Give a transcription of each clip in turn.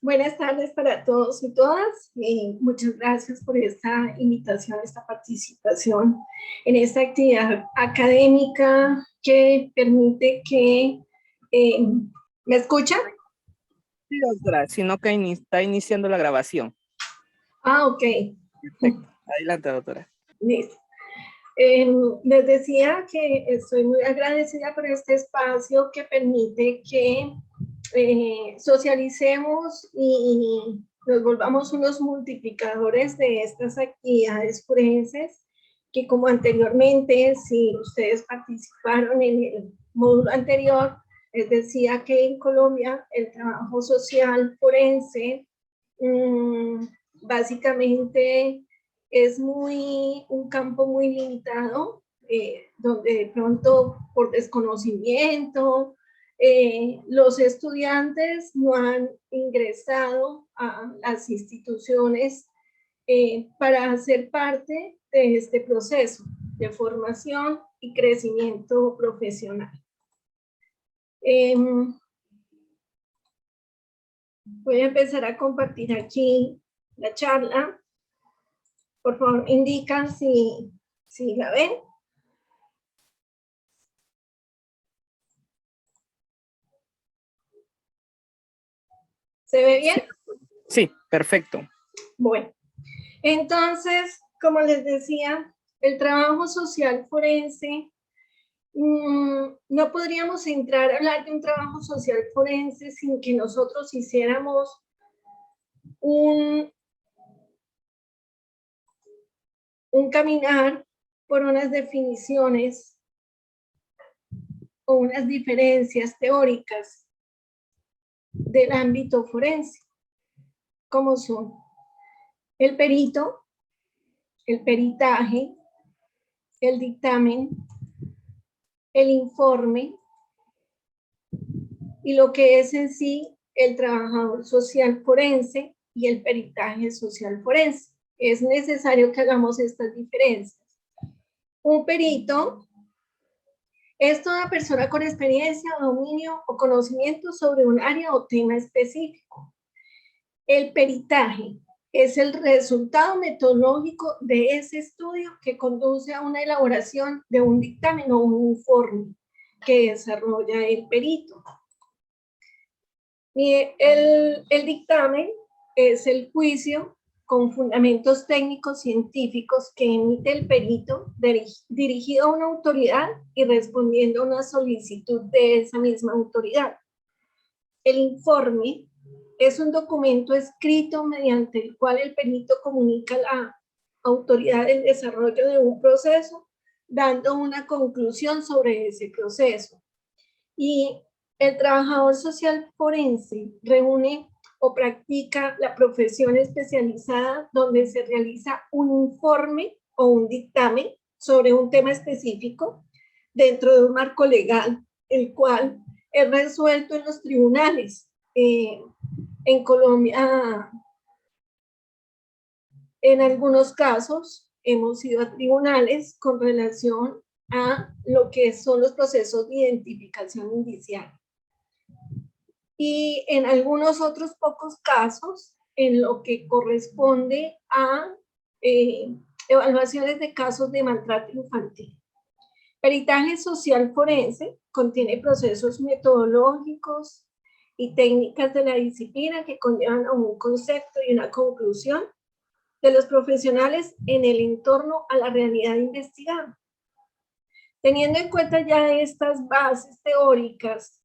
Buenas tardes para todos y todas. Muchas gracias por esta invitación, esta participación en esta actividad académica que permite que... ¿me escuchan? Sí, doctora, sino que está iniciando la grabación. Ah, ok. Perfecto. Adelante, doctora. Listo. Les decía que estoy muy agradecida por este espacio que permite que socialicemos y nos volvamos unos multiplicadores de estas actividades forenses que, como anteriormente, si ustedes participaron en el módulo anterior, les decía que en Colombia el trabajo social forense básicamente es un campo muy limitado, donde de pronto por desconocimiento los estudiantes no han ingresado a las instituciones para ser parte de este proceso de formación y crecimiento profesional. Voy a empezar a compartir aquí la charla. Por favor, indican si la ven. ¿Se ve bien? Sí, perfecto. Bueno, entonces, como les decía, el trabajo social forense, no podríamos entrar a hablar de un trabajo social forense sin que nosotros hiciéramos un caminar por unas definiciones o unas diferencias teóricas del ámbito forense, como son el perito, el peritaje, el dictamen, el informe y lo que es en sí el trabajador social forense y el peritaje social forense. Es necesario que hagamos estas diferencias. Un perito es toda persona con experiencia, dominio o conocimiento sobre un área o tema específico. El peritaje es el resultado metodológico de ese estudio que conduce a una elaboración de un dictamen o un informe que desarrolla el perito. Y el dictamen es el juicio con fundamentos técnicos científicos que emite el perito dirigido a una autoridad y respondiendo a una solicitud de esa misma autoridad. El informe es un documento escrito mediante el cual el perito comunica a la autoridad el desarrollo de un proceso, dando una conclusión sobre ese proceso. Y el trabajador social forense reúne o practica la profesión especializada donde se realiza un informe o un dictamen sobre un tema específico dentro de un marco legal, el cual es resuelto en los tribunales. En Colombia, en algunos casos, hemos ido a tribunales con relación a lo que son los procesos de identificación indiciaria. Y en algunos otros pocos casos, en lo que corresponde a evaluaciones de casos de maltrato infantil. Peritaje social forense contiene procesos metodológicos y técnicas de la disciplina que conllevan a un concepto y una conclusión de los profesionales en el entorno a la realidad investigada. Teniendo en cuenta ya estas bases teóricas,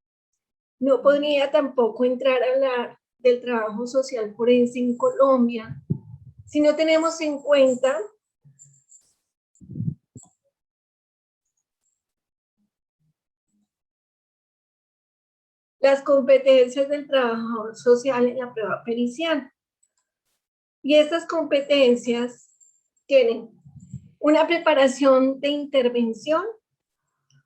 no podría tampoco entrar a hablar del trabajo social forense en Colombia si no tenemos en cuenta las competencias del trabajador social en la prueba pericial. Y estas competencias tienen una preparación de intervención,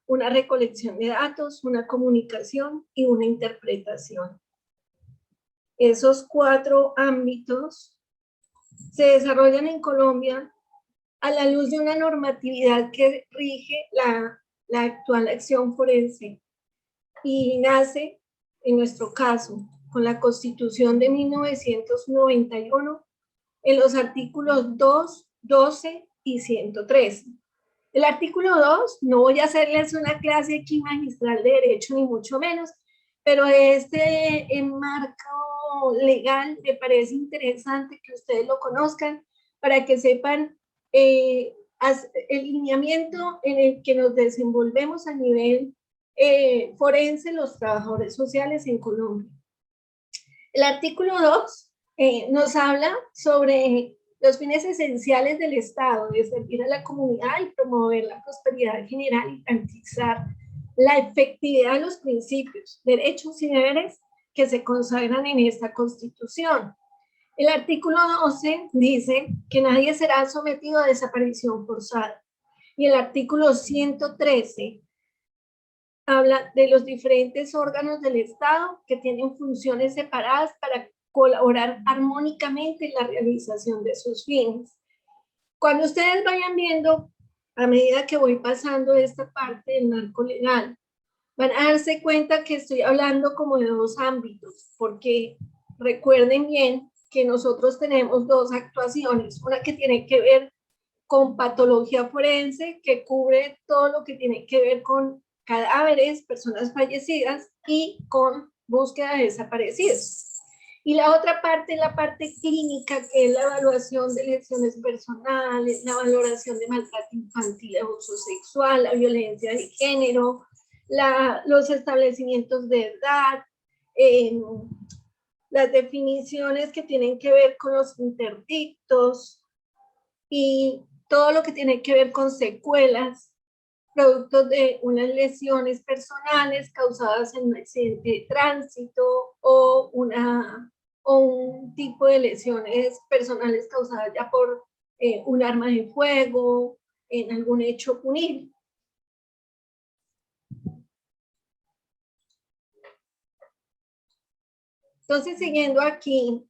una recolección de datos, una comunicación y una interpretación. Esos 4 ámbitos se desarrollan en Colombia a la luz de una normatividad que rige la actual acción forense y nace, en nuestro caso, con la Constitución de 1991 en los artículos 2, 12 y 113. El artículo 2, no voy a hacerles una clase aquí magistral de derecho, ni mucho menos, pero este marco legal me parece interesante que ustedes lo conozcan para que sepan el lineamiento en el que nos desenvolvemos a nivel forense los trabajadores sociales en Colombia. El artículo 2 nos habla sobre los fines esenciales del Estado, de servir a la comunidad y promover la prosperidad general y garantizar la efectividad de los principios, derechos y deberes que se consagran en esta Constitución. El artículo 12 dice que nadie será sometido a desaparición forzada. Y el artículo 113 habla de los diferentes órganos del Estado que tienen funciones separadas para colaborar armónicamente en la realización de sus fines. Cuando ustedes vayan viendo, a medida que voy pasando esta parte del marco legal, van a darse cuenta que estoy hablando como de dos ámbitos, porque recuerden bien que nosotros tenemos dos actuaciones, una que tiene que ver con patología forense, que cubre todo lo que tiene que ver con cadáveres, personas fallecidas, y con búsqueda de desaparecidos. Y la otra parte es la parte clínica, que es la evaluación de lesiones personales, la valoración de maltrato infantil, abuso sexual, la violencia de género, los establecimientos de edad, las definiciones que tienen que ver con los interdictos y todo lo que tiene que ver con secuelas, producto de unas lesiones personales causadas en un accidente de tránsito o un tipo de lesiones personales causadas ya por un arma de fuego, en algún hecho punible. Entonces, siguiendo aquí,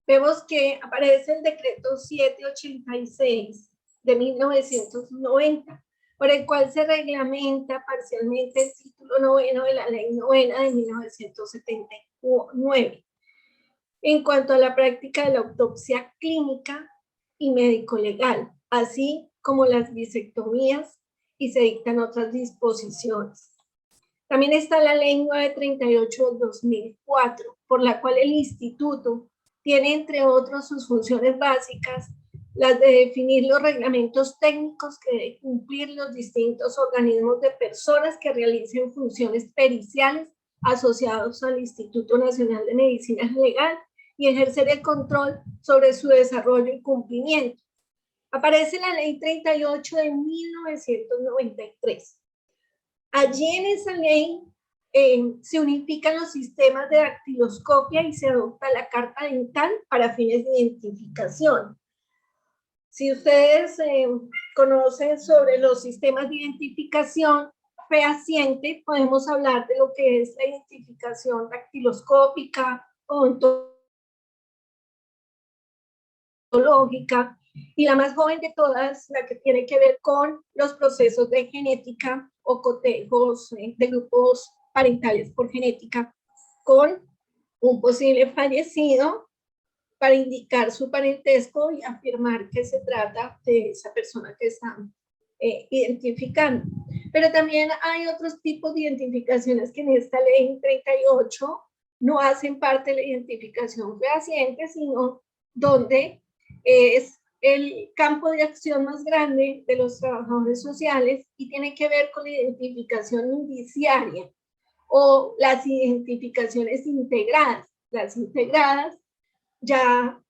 vemos que aparece el decreto 786 de 1990, por el cual se reglamenta parcialmente el título 9 de la ley 9 de 1979 en cuanto a la práctica de la autopsia clínica y médico-legal, así como las bisectomías, y se dictan otras disposiciones. También está la ley 938 de 2004, por la cual el instituto tiene, entre otros, sus funciones básicas, las de definir los reglamentos técnicos que deben cumplir los distintos organismos de personas que realicen funciones periciales asociados al Instituto Nacional de Medicina Legal y ejercer el control sobre su desarrollo y cumplimiento. Aparece la ley 38 de 1993. Allí en esa ley se unifican los sistemas de dactiloscopia y se adopta la carta dental para fines de identificación. Si ustedes conocen sobre los sistemas de identificación fehaciente, podemos hablar de lo que es la identificación dactiloscópica, ontológica, y la más joven de todas, la que tiene que ver con los procesos de genética o cotejos de grupos parentales por genética con un posible fallecido para indicar su parentesco y afirmar que se trata de esa persona que están identificando. Pero también hay otros tipos de identificaciones que en esta ley 38 no hacen parte de la identificación fehaciente, sino donde es el campo de acción más grande de los trabajadores sociales y tiene que ver con la identificación indiciaria o las identificaciones integradas. Las integradas ya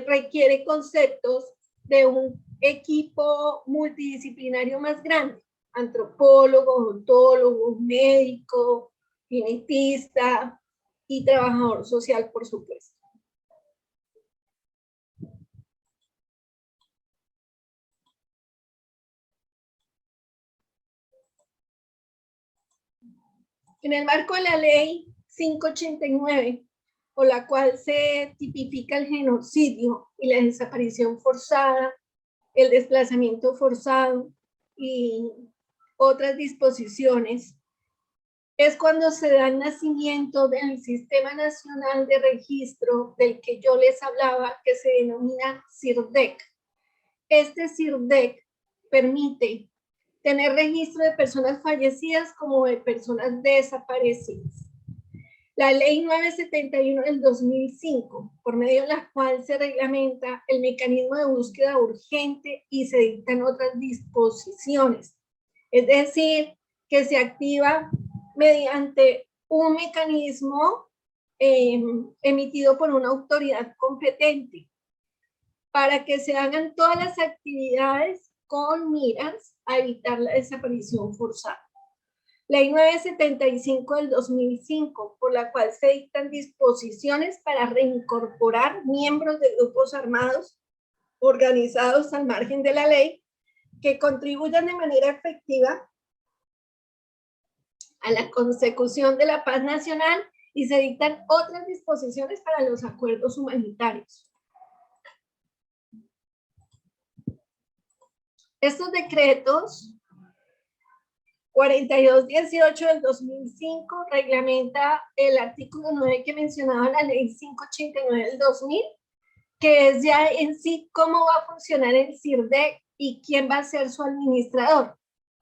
requiere conceptos de un equipo multidisciplinario más grande, antropólogo, odontólogo, médico, genetista y trabajador social, por supuesto. En el marco de la ley 589, por la cual se tipifica el genocidio y la desaparición forzada, el desplazamiento forzado y otras disposiciones, es cuando se da el nacimiento del Sistema Nacional de Registro del que yo les hablaba, que se denomina CIRDEC. Este CIRDEC permite tener registro de personas fallecidas como de personas desaparecidas. La Ley 971 del 2005, por medio de la cual se reglamenta el mecanismo de búsqueda urgente y se dictan otras disposiciones. Es decir, que se activa mediante un mecanismo emitido por una autoridad competente para que se hagan todas las actividades con miras a evitar la desaparición forzada. Ley 975 del 2005, por la cual se dictan disposiciones para reincorporar miembros de grupos armados organizados al margen de la ley que contribuyan de manera efectiva a la consecución de la paz nacional, y se dictan otras disposiciones para los acuerdos humanitarios. Estos decretos 4218 del 2005 reglamenta el artículo 9 que mencionaba la ley 589 del 2000, que es ya en sí cómo va a funcionar el CIRDEC y quién va a ser su administrador.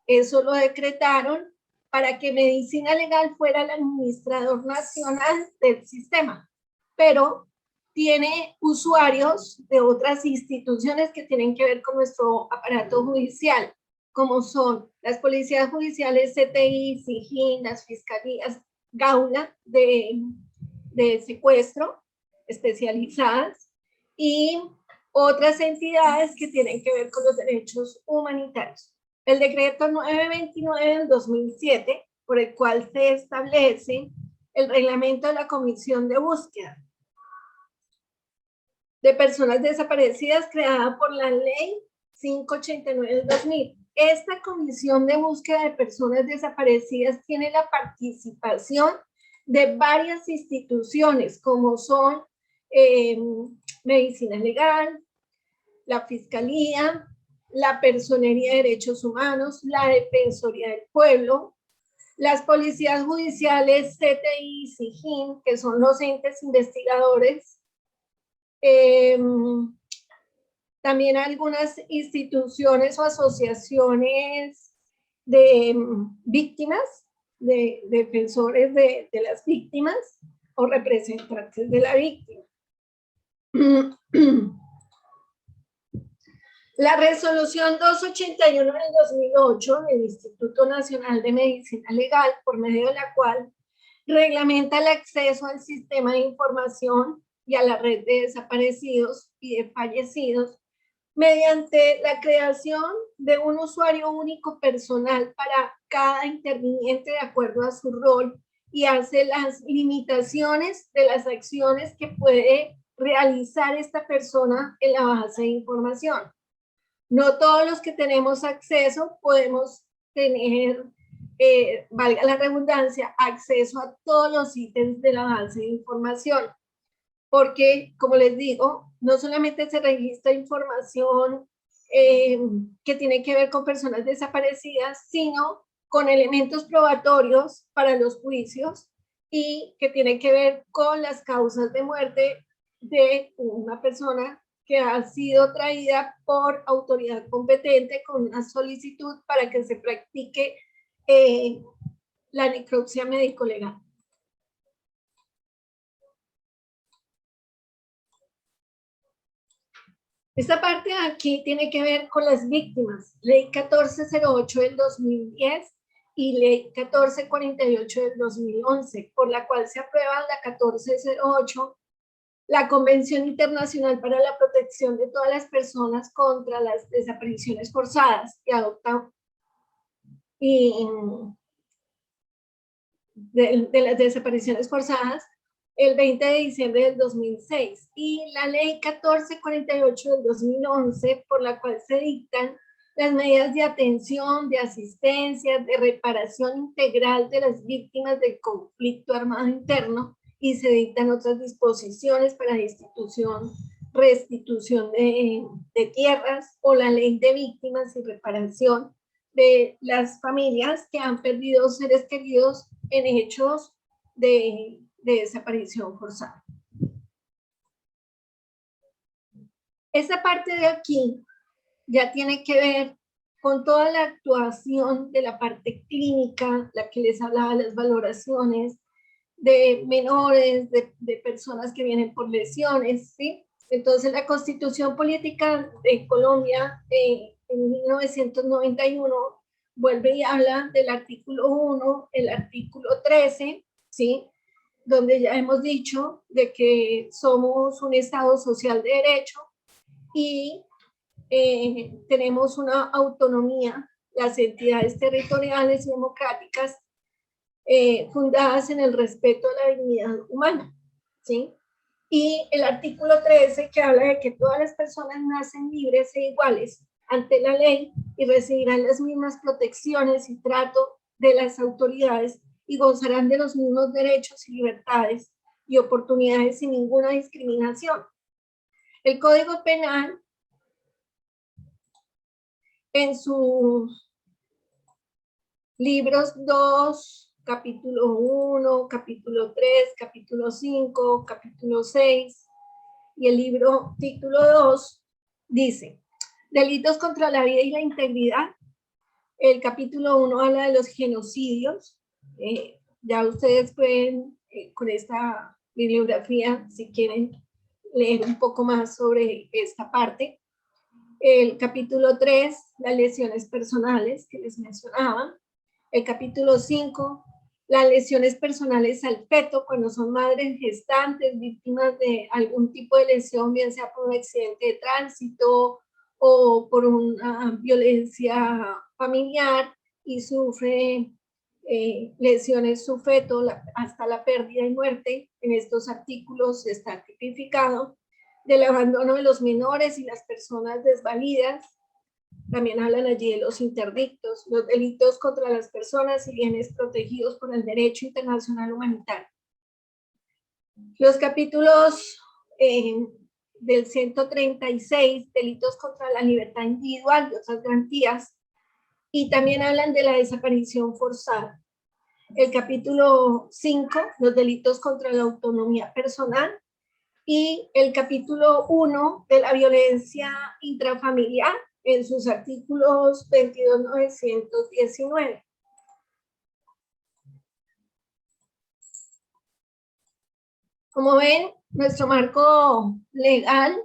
Eso lo decretaron para que Medicina Legal fuera el administrador nacional del sistema, pero tiene usuarios de otras instituciones que tienen que ver con nuestro aparato judicial, como son las policías judiciales, CTI, SIJIN, las fiscalías, Gaula de secuestro especializadas y otras entidades que tienen que ver con los derechos humanitarios. El decreto 929 del 2007, por el cual se establece el reglamento de la Comisión de Búsqueda de Personas Desaparecidas, creada por la Ley 589 del 2000. Esta Comisión de Búsqueda de Personas Desaparecidas tiene la participación de varias instituciones, como son Medicina Legal, la Fiscalía, la Personería de Derechos Humanos, la Defensoría del Pueblo, las policías judiciales, CTI y SIJIN, que son los entes investigadores, también algunas instituciones o asociaciones de víctimas, de defensores de las víctimas o representantes de la víctima. La resolución 281 del 2008 del Instituto Nacional de Medicina Legal, por medio de la cual reglamenta el acceso al sistema de información y a la red de desaparecidos y de fallecidos, mediante la creación de un usuario único personal para cada interviniente de acuerdo a su rol, y hace las limitaciones de las acciones que puede realizar esta persona en la base de información. No todos los que tenemos acceso podemos tener, valga la redundancia, acceso a todos los ítems de la base de información. Porque, como les digo, no solamente se registra información que tiene que ver con personas desaparecidas, sino con elementos probatorios para los juicios y que tiene que ver con las causas de muerte de una persona que ha sido traída por autoridad competente con una solicitud para que se practique la necropsia médico-legal. Esta parte de aquí tiene que ver con las víctimas. Ley 1408 del 2010 y Ley 1448 del 2011, por la cual se aprueba la 1408, la Convención Internacional para la Protección de todas las personas contra las desapariciones forzadas, que adopta de las desapariciones forzadas el 20 de diciembre del 2006, y la Ley 1448 del 2011, por la cual se dictan las medidas de atención, de asistencia, de reparación integral de las víctimas del conflicto armado interno, y se dictan otras disposiciones para restitución de tierras, o la Ley de Víctimas y Reparación, de las familias que han perdido seres queridos en hechos de desaparición forzada. Esa parte de aquí ya tiene que ver con toda la actuación de la parte clínica, la que les hablaba, las valoraciones de menores, de personas que vienen por lesiones, ¿sí? Entonces la Constitución Política de Colombia en 1991 vuelve y habla del artículo 1, el artículo 13, ¿sí? Donde ya hemos dicho de que somos un Estado social de derecho y tenemos una autonomía, las entidades territoriales y democráticas fundadas en el respeto a la dignidad humana, ¿sí? Y el artículo 13 que habla de que todas las personas nacen libres e iguales ante la ley y recibirán las mismas protecciones y trato de las autoridades y gozarán de los mismos derechos y libertades y oportunidades sin ninguna discriminación. El Código Penal, en sus libros 2, capítulo 1, capítulo 3, capítulo 5, capítulo 6 y el libro título 2 dice, delitos contra la vida y la integridad. El capítulo 1 habla de los genocidios. Ya ustedes pueden, con esta bibliografía, si quieren leer un poco más sobre esta parte. El capítulo 3, las lesiones personales que les mencionaba. El capítulo 5, las lesiones personales al feto cuando son madres gestantes, víctimas de algún tipo de lesión, bien sea por un accidente de tránsito o por una violencia familiar y sufre lesiones su feto hasta la pérdida y muerte. En estos artículos está tipificado del abandono de los menores y las personas desvalidas. También hablan allí de los interdictos, los delitos contra las personas y bienes protegidos por el derecho internacional humanitario. Los capítulos del 136, delitos contra la libertad individual y otras garantías, y también hablan de la desaparición forzada. El capítulo 5, los delitos contra la autonomía personal, y el capítulo 1 de la violencia intrafamiliar en sus artículos 22.919. Como ven, nuestro marco legal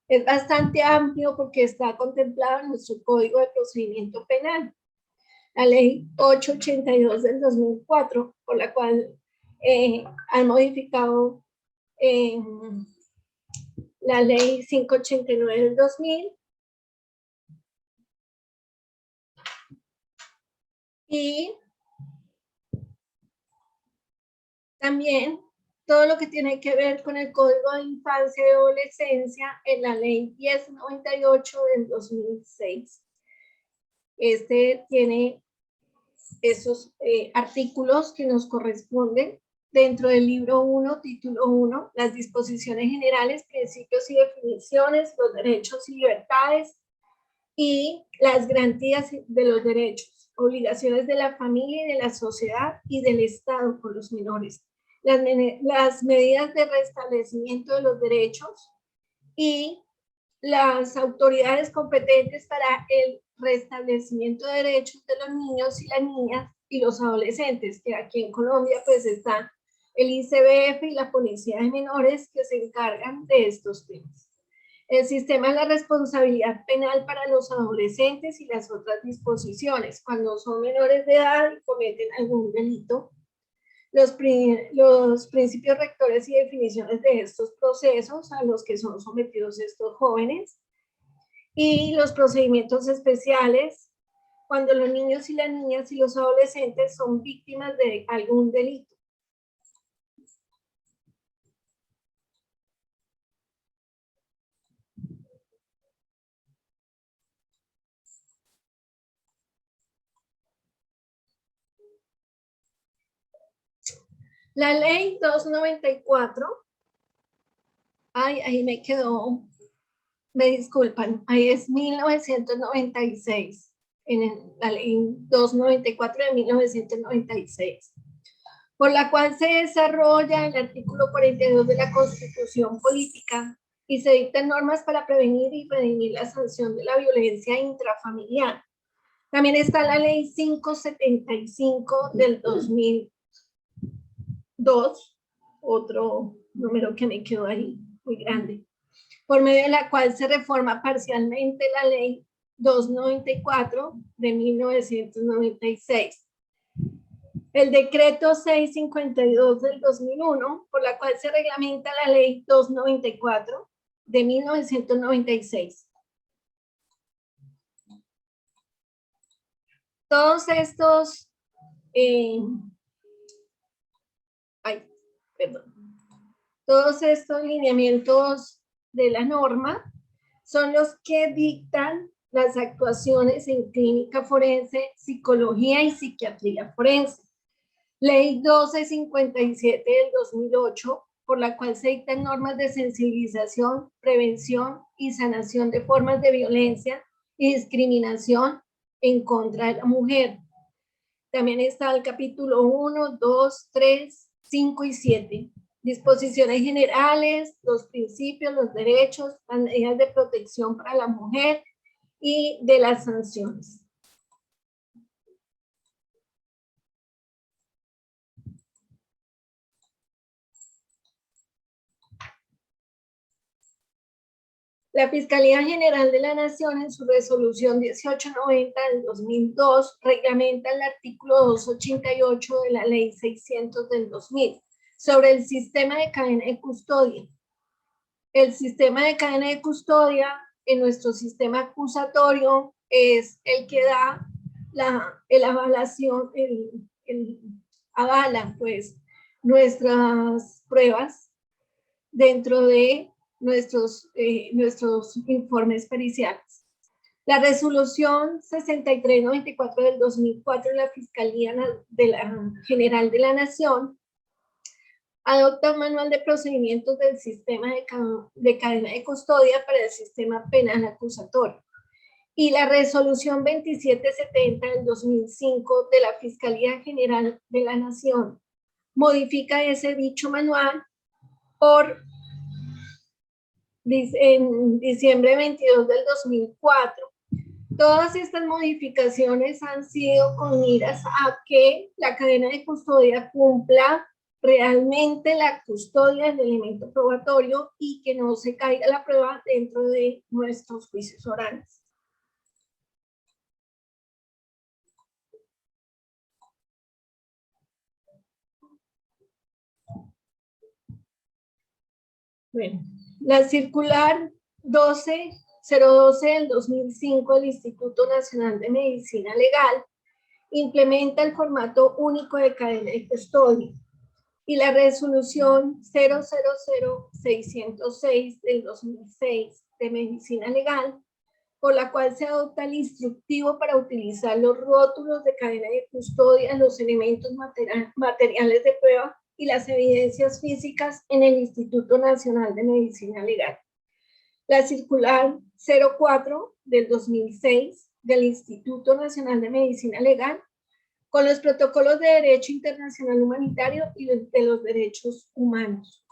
es bastante amplio porque está contemplado en nuestro Código de Procedimiento Penal, la Ley 882 del 2004, por la cual han modificado la Ley 589 del 2000, y también todo lo que tiene que ver con el Código de Infancia y Adolescencia en la Ley 1098 del 2006. Este tiene esos artículos que nos corresponden dentro del libro 1, título 1, las disposiciones generales, principios y definiciones, los derechos y libertades y las garantías de los derechos, obligaciones de la familia y de la sociedad y del Estado con los menores, las medidas de restablecimiento de los derechos y las autoridades competentes para el restablecimiento de derechos de los niños y las niñas y los adolescentes, que aquí en Colombia pues está el ICBF y la Policía de Menores que se encargan de estos temas. El sistema de la responsabilidad penal para los adolescentes y las otras disposiciones, cuando son menores de edad y cometen algún delito, los principios rectores y definiciones de estos procesos a los que son sometidos estos jóvenes, y los procedimientos especiales cuando los niños y las niñas y los adolescentes son víctimas de algún delito. La ley 294, ahí me quedó, me disculpan, ahí es 1996. la ley 294 de 1996, por la cual se desarrolla el artículo 42 de la Constitución Política y se dictan normas para prevenir y redimir la sanción de la violencia intrafamiliar. También está la ley 575 del 2002, otro número que me quedó ahí muy grande, por medio de la cual se reforma parcialmente la ley 294 de 1996. El decreto 652 del 2001, por la cual se reglamenta la ley 294 de 1996. Todos estos, todos estos lineamientos de la norma son los que dictan las actuaciones en clínica forense, psicología y psiquiatría forense. Ley 1257 del 2008, por la cual se dictan normas de sensibilización, prevención y sanación de formas de violencia y discriminación en contra de la mujer. También está el capítulo 1, 2, 3, 5 y 7. Disposiciones generales, los principios, los derechos, las medidas de protección para la mujer y de las sanciones. La Fiscalía General de la Nación, en su resolución 1890 del 2002, reglamenta el artículo 288 de la Ley 600 del 2000 sobre el sistema de cadena de custodia. El sistema de cadena de custodia en nuestro sistema acusatorio es el que da el avalación, avala pues nuestras pruebas dentro de nuestros informes periciales. La resolución 6394 del 2004 de la Fiscalía General de la Nación adopta un manual de procedimientos del sistema de cadena de custodia para el sistema penal acusatorio. Y la resolución 2770 del 2005 de la Fiscalía General de la Nación modifica ese dicho manual en diciembre 22 del 2004. Todas estas modificaciones han sido con miras a que la cadena de custodia cumpla realmente la custodia del elemento probatorio y que no se caiga la prueba dentro de nuestros juicios orales. Bueno, la circular 012 del 2005 del Instituto Nacional de Medicina Legal implementa el formato único de cadena de custodia, y la resolución 000606 del 2006 de Medicina Legal, por la cual se adopta el instructivo para utilizar los rótulos de cadena de custodia, los elementos materiales de prueba y las evidencias físicas en el Instituto Nacional de Medicina Legal. La circular 04 del 2006 del Instituto Nacional de Medicina Legal, con los protocolos de derecho internacional humanitario y de los derechos humanos.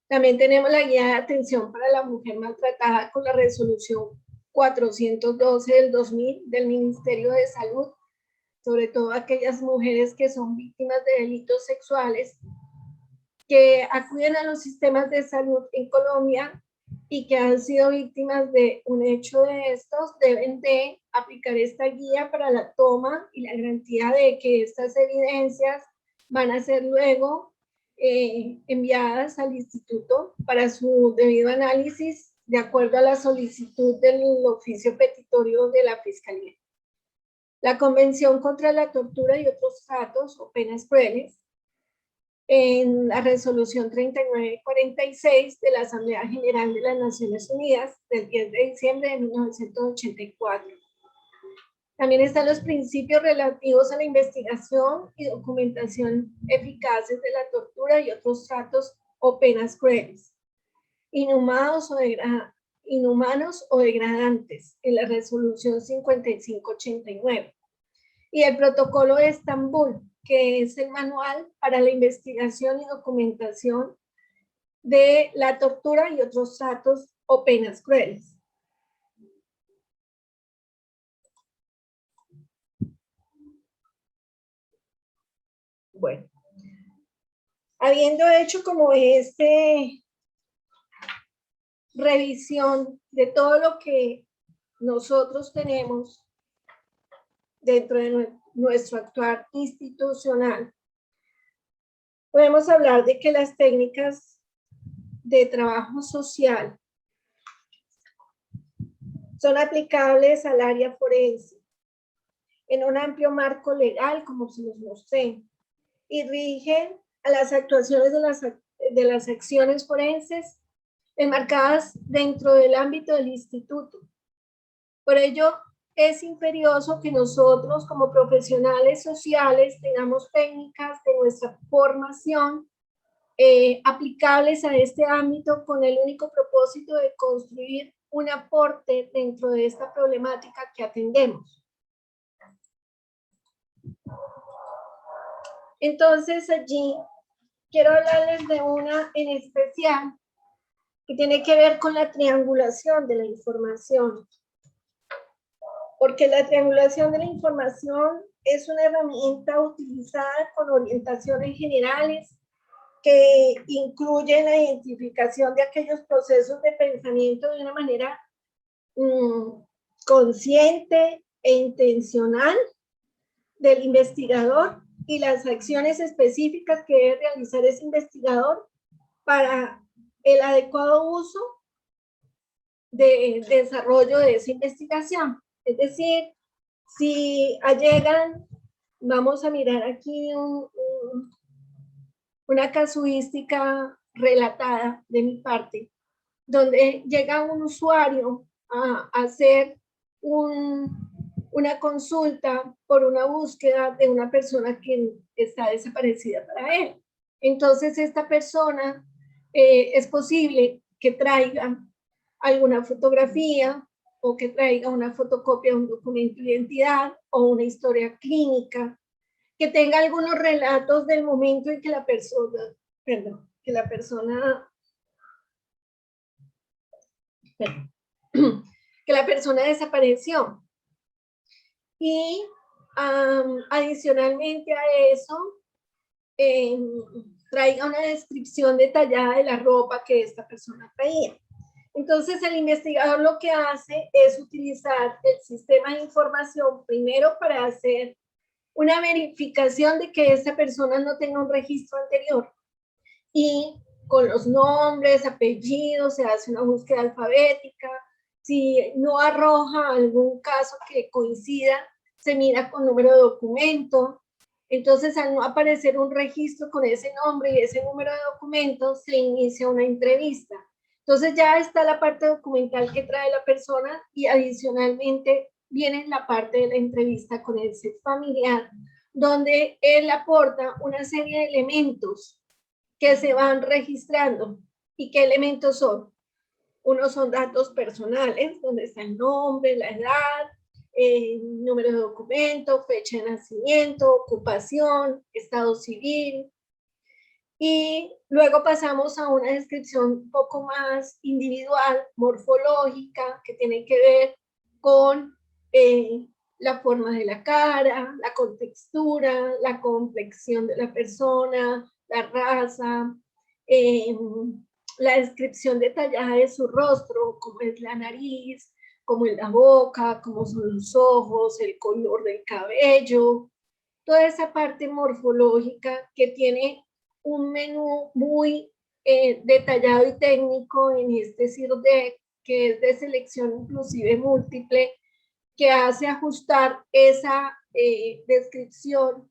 También tenemos la guía de atención para la mujer maltratada con la resolución 412 del 2000 del Ministerio de Salud, sobre todo aquellas mujeres que son víctimas de delitos sexuales, que acuden a los sistemas de salud en Colombia y que han sido víctimas de un hecho de estos, deben de aplicar esta guía para la toma y la garantía de que estas evidencias van a ser luego enviadas al instituto para su debido análisis de acuerdo a la solicitud del oficio petitorio de la Fiscalía. La Convención contra la Tortura y otros tratos o penas crueles, en la resolución 3946 de la Asamblea General de las Naciones Unidas del 10 de diciembre de 1984. También están los principios relativos a la investigación y documentación eficaces de la tortura y otros tratos o penas crueles. inhumanos o degradantes en la resolución 5589. Y el protocolo de Estambul, que es el manual para la investigación y documentación de la tortura y otros actos o penas crueles. Bueno, habiendo hecho como revisión de todo lo que nosotros tenemos dentro de nuestro actuar institucional, podemos hablar de que las técnicas de trabajo social son aplicables al área forense en un amplio marco legal, como se los mostré, y rigen a las actuaciones de las acciones forenses enmarcadas dentro del ámbito del instituto. Por ello, es imperioso que nosotros como profesionales sociales tengamos técnicas de nuestra formación aplicables a este ámbito con el único propósito de construir un aporte dentro de esta problemática que atendemos. Entonces allí quiero hablarles de una en especial que tiene que ver con la triangulación de la información. Porque la triangulación de la información es una herramienta utilizada con orientaciones generales que incluye la identificación de aquellos procesos de pensamiento de una manera consciente e intencional del investigador y las acciones específicas que debe realizar ese investigador para el adecuado uso de desarrollo de esa investigación. Es decir, si allegan, vamos a mirar aquí una casuística relatada de mi parte, donde llega un usuario a hacer una consulta por una búsqueda de una persona que está desaparecida para él. Entonces, esta persona es posible que traiga alguna fotografía o que traiga una fotocopia de un documento de identidad o una historia clínica, que tenga algunos relatos del momento en que la persona, desapareció. Y adicionalmente a eso, traiga una descripción detallada de la ropa que esta persona traía. Entonces, el investigador lo que hace es utilizar el sistema de información primero para hacer una verificación de que esta persona no tenga un registro anterior. Y con los nombres, apellidos, se hace una búsqueda alfabética. Si no arroja algún caso que coincida, se mira con número de documento. Entonces, al no aparecer un registro con ese nombre y ese número de documento, se inicia una entrevista. Entonces, ya está la parte documental que trae la persona y adicionalmente viene la parte de la entrevista con ese familiar, donde él aporta una serie de elementos que se van registrando. ¿Y qué elementos son? Unos son datos personales, donde está el nombre, la edad, número de documento, fecha de nacimiento, ocupación, estado civil. Y luego pasamos a una descripción un poco más individual, morfológica, que tiene que ver con la forma de la cara, la contextura, la complexión de la persona, la raza, la descripción detallada de su rostro, cómo es la nariz, cómo es la boca, cómo son los ojos, el color del cabello, toda esa parte morfológica que tiene un menú muy detallado y técnico en este CIRDEC, que es de selección inclusive múltiple, que hace ajustar esa descripción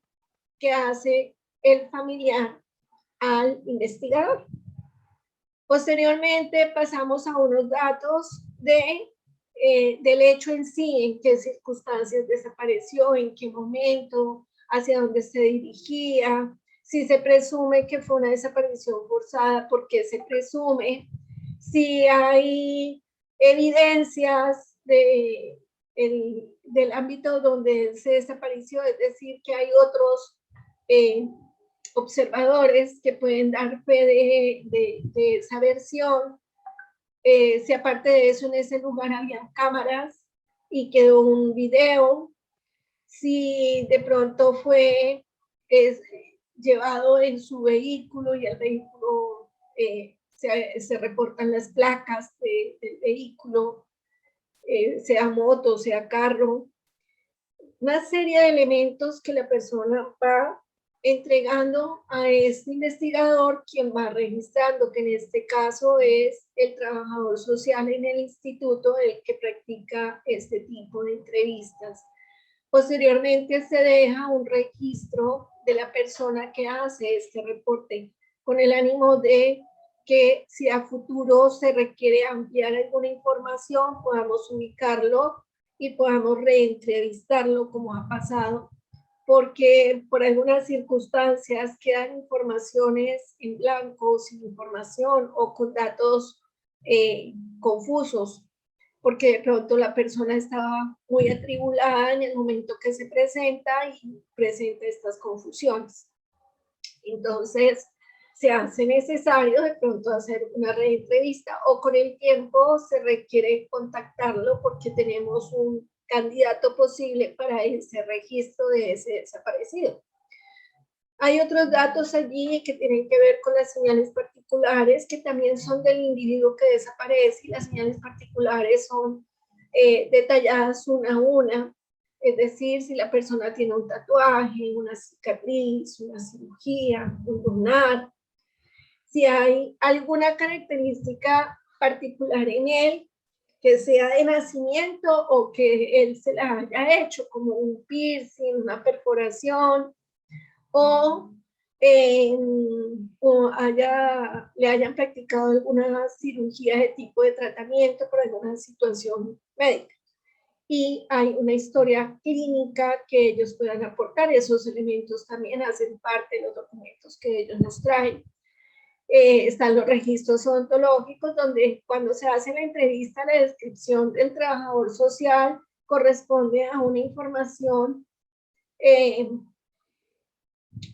que hace el familiar al investigador. Posteriormente pasamos a unos datos del hecho en sí, en qué circunstancias desapareció, en qué momento, hacia dónde se dirigía, si se presume que fue una desaparición forzada, por qué se presume, si hay evidencias del ámbito donde se desapareció, es decir, que hay otros observadores que pueden dar fe de esa versión. Si aparte de eso en ese lugar había cámaras y quedó un video, si de pronto fue llevado en su vehículo y el vehículo se reportan las placas del vehículo, sea moto, sea carro, una serie de elementos que la persona va entregando a este investigador, quien va registrando, que en este caso es el trabajador social en el instituto el que practica este tipo de entrevistas. Posteriormente se deja un registro de la persona que hace este reporte con el ánimo de que si a futuro se requiere ampliar alguna información, podamos ubicarlo y podamos reentrevistarlo como ha pasado, porque por algunas circunstancias quedan informaciones en blanco, sin información o con datos confusos, porque de pronto la persona estaba muy atribulada en el momento que se presenta y presenta estas confusiones. Entonces, se hace necesario de pronto hacer una reentrevista o con el tiempo se requiere contactarlo porque tenemos un candidato posible para ese registro de ese desaparecido. Hay otros datos allí que tienen que ver con las señales particulares que también son del individuo que desaparece, y las señales particulares son detalladas una a una, es decir, si la persona tiene un tatuaje, una cicatriz, una cirugía, un lunar, si hay alguna característica particular en él, que sea de nacimiento o que él se la haya hecho, como un piercing, una perforación, o le hayan practicado alguna cirugía de tipo de tratamiento por alguna situación médica. Y hay una historia clínica que ellos puedan aportar. Esos elementos también hacen parte de los documentos que ellos nos traen. Están los registros odontológicos, donde cuando se hace la entrevista, la descripción del trabajador social corresponde a una información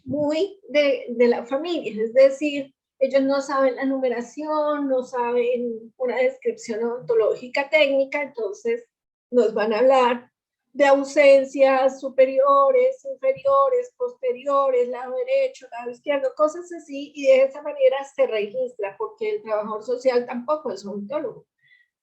muy de la familia, es decir, ellos no saben la numeración, no saben una descripción odontológica técnica, entonces nos van a hablar de ausencias superiores, inferiores, posteriores, lado derecho, lado izquierdo, cosas así, y de esa manera se registra, porque el trabajador social tampoco es odontólogo.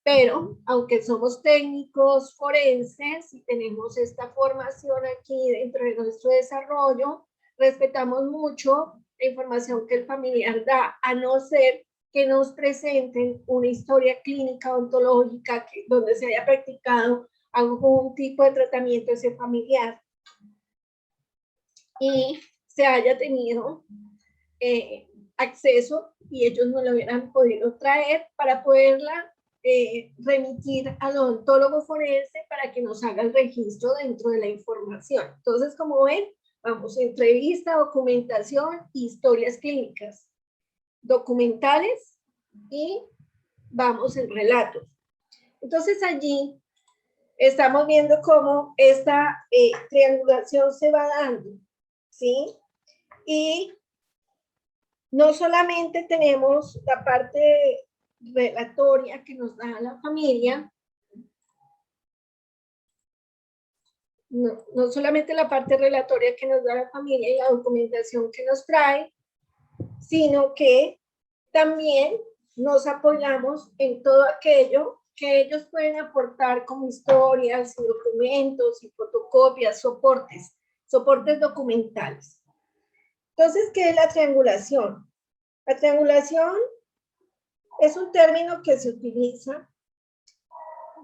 Pero, aunque somos técnicos forenses y tenemos esta formación aquí dentro de nuestro desarrollo, respetamos mucho la información que el familiar da, a no ser que nos presenten una historia clínica odontológica donde se haya practicado algún tipo de tratamiento ese familiar y se haya tenido acceso y ellos no lo hubieran podido traer para poderla remitir al odontólogo forense para que nos haga el registro dentro de la información. Entonces, como ven, vamos, entrevista, documentación, historias clínicas, documentales y vamos en relatos. Entonces allí estamos viendo cómo esta triangulación se va dando, ¿sí? Y no solamente tenemos la parte relatoria que nos da la familia, no solamente la parte relatoria que nos da la familia y la documentación que nos trae, sino que también nos apoyamos en todo aquello que ellos pueden aportar como historias y documentos y fotocopias, soportes documentales. Entonces, ¿qué es la triangulación? La triangulación es un término que se utiliza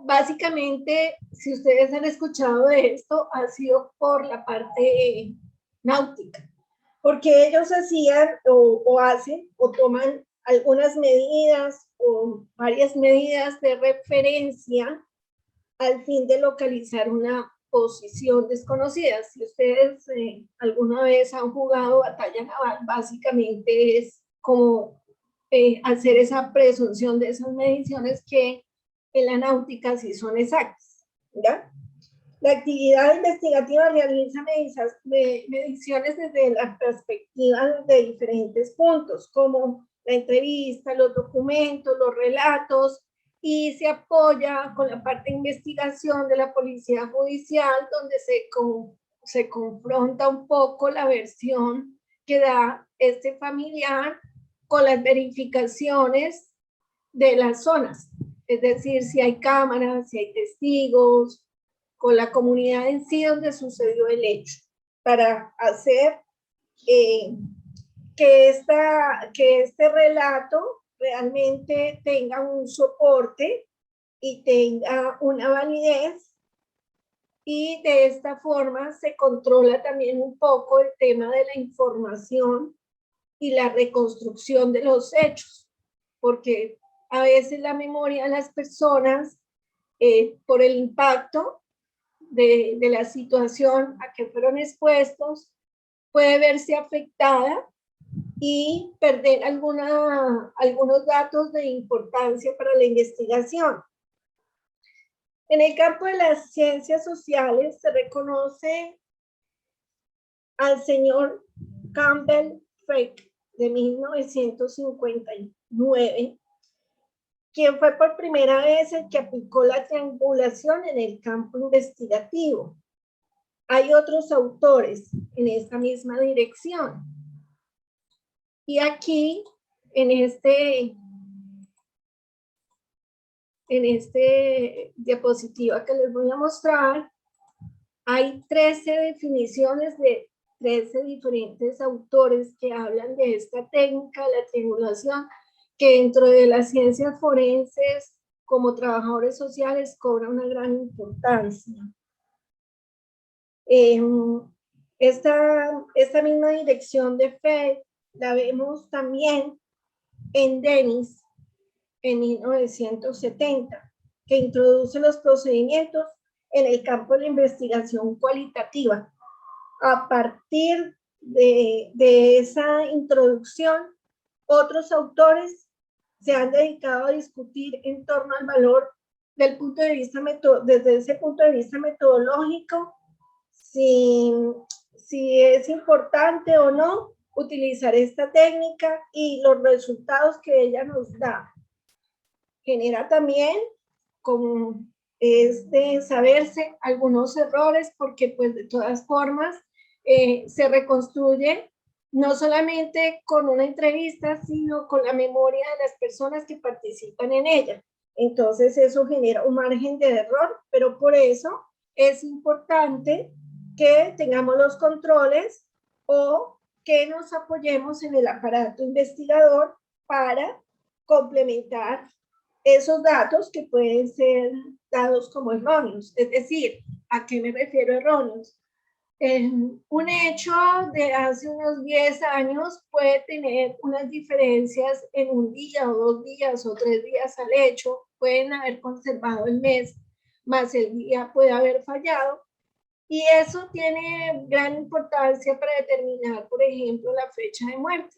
básicamente, si ustedes han escuchado de esto, ha sido por la parte náutica, porque ellos hacían o hacen o toman algunas medidas o varias medidas de referencia al fin de localizar una posición desconocida. Si ustedes alguna vez han jugado batalla naval, básicamente es como hacer esa presunción de esas mediciones que en la náutica sí son exactas, ¿ya? La actividad investigativa realiza mediciones desde la perspectiva de diferentes puntos, como la entrevista, los documentos, los relatos, y se apoya con la parte de investigación de la policía judicial, donde se confronta un poco la versión que da este familiar con las verificaciones de las zonas, es decir, si hay cámaras, si hay testigos, con la comunidad en sí donde sucedió el hecho, para hacer que este relato realmente tenga un soporte y tenga una validez, y de esta forma se controla también un poco el tema de la información y la reconstrucción de los hechos, porque a veces la memoria de las personas, por el impacto de la situación a que fueron expuestos, puede verse afectada y perder algunos datos de importancia para la investigación. En el campo de las ciencias sociales se reconoce al señor Campbell Frick de 1959, quien fue por primera vez el que aplicó la triangulación en el campo investigativo. Hay otros autores en esta misma dirección. Y aquí, en este diapositiva que les voy a mostrar, hay 13 definiciones de 13 diferentes autores que hablan de esta técnica, la triangulación, que dentro de las ciencias forenses, como trabajadores sociales, cobra una gran importancia. Esta misma dirección de fe la vemos también en Dennis, en 1970, que introduce los procedimientos en el campo de la investigación cualitativa. A partir de esa introducción, otros autores se han dedicado a discutir en torno al valor desde ese punto de vista metodológico, si es importante o no utilizar esta técnica y los resultados que ella nos da. Genera también como saberse algunos errores, porque pues de todas formas se reconstruye no solamente con una entrevista, sino con la memoria de las personas que participan en ella. Entonces eso genera un margen de error, pero por eso es importante que tengamos los controles o que nos apoyemos en el aparato investigador para complementar esos datos que pueden ser dados como erróneos. Es decir, ¿a qué me refiero erróneos? Un hecho de hace unos 10 años puede tener unas diferencias en un día o 2 días o 3 días al hecho, pueden haber conservado el mes, más el día puede haber fallado, y eso tiene gran importancia para determinar, por ejemplo, la fecha de muerte,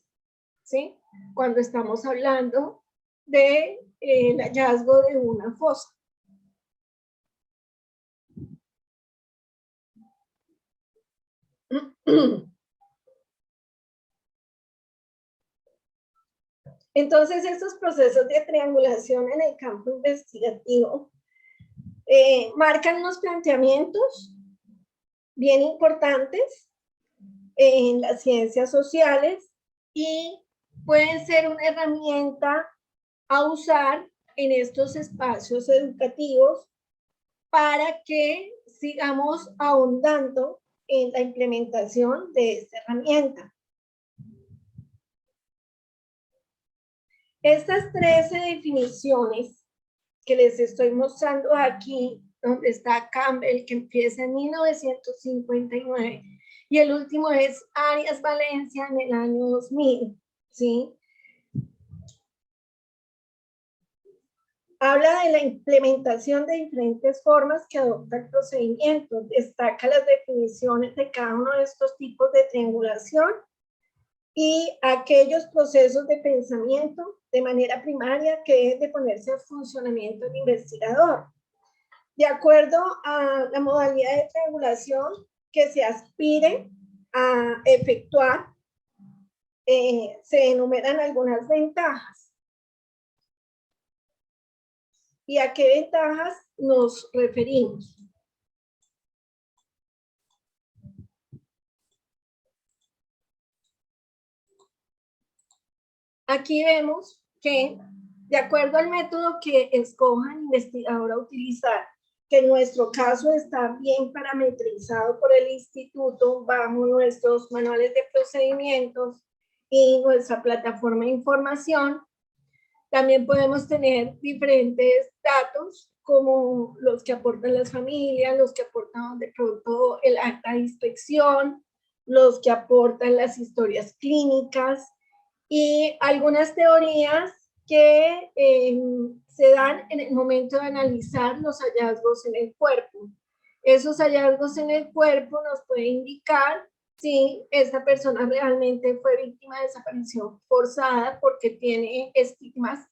¿sí? Cuando estamos hablando de el hallazgo de una fosa. Entonces, estos procesos de triangulación en el campo investigativo marcan unos planteamientos bien importantes en las ciencias sociales y pueden ser una herramienta a usar en estos espacios educativos para que sigamos ahondando en la implementación de esta herramienta. Estas 13 definiciones que les estoy mostrando aquí, donde está Campbell, que empieza en 1959, y el último es Arias Valencia en el año 2000, ¿sí? Habla de la implementación de diferentes formas que adopta el procedimiento, destaca las definiciones de cada uno de estos tipos de triangulación y aquellos procesos de pensamiento de manera primaria que deben de ponerse en funcionamiento del investigador. De acuerdo a la modalidad de triangulación que se aspire a efectuar, se enumeran algunas ventajas. ¿Y a qué ventajas nos referimos? Aquí vemos que, de acuerdo al método que escoja el investigador a utilizar, que en nuestro caso está bien parametrizado por el instituto bajo nuestros manuales de procedimientos y nuestra plataforma de información, también podemos tener diferentes datos como los que aportan las familias, los que aportan de pronto el acta de inspección, los que aportan las historias clínicas y algunas teorías que se dan en el momento de analizar los hallazgos en el cuerpo. Esos hallazgos en el cuerpo nos pueden indicar si esta persona realmente fue víctima de desaparición forzada porque tiene estigmas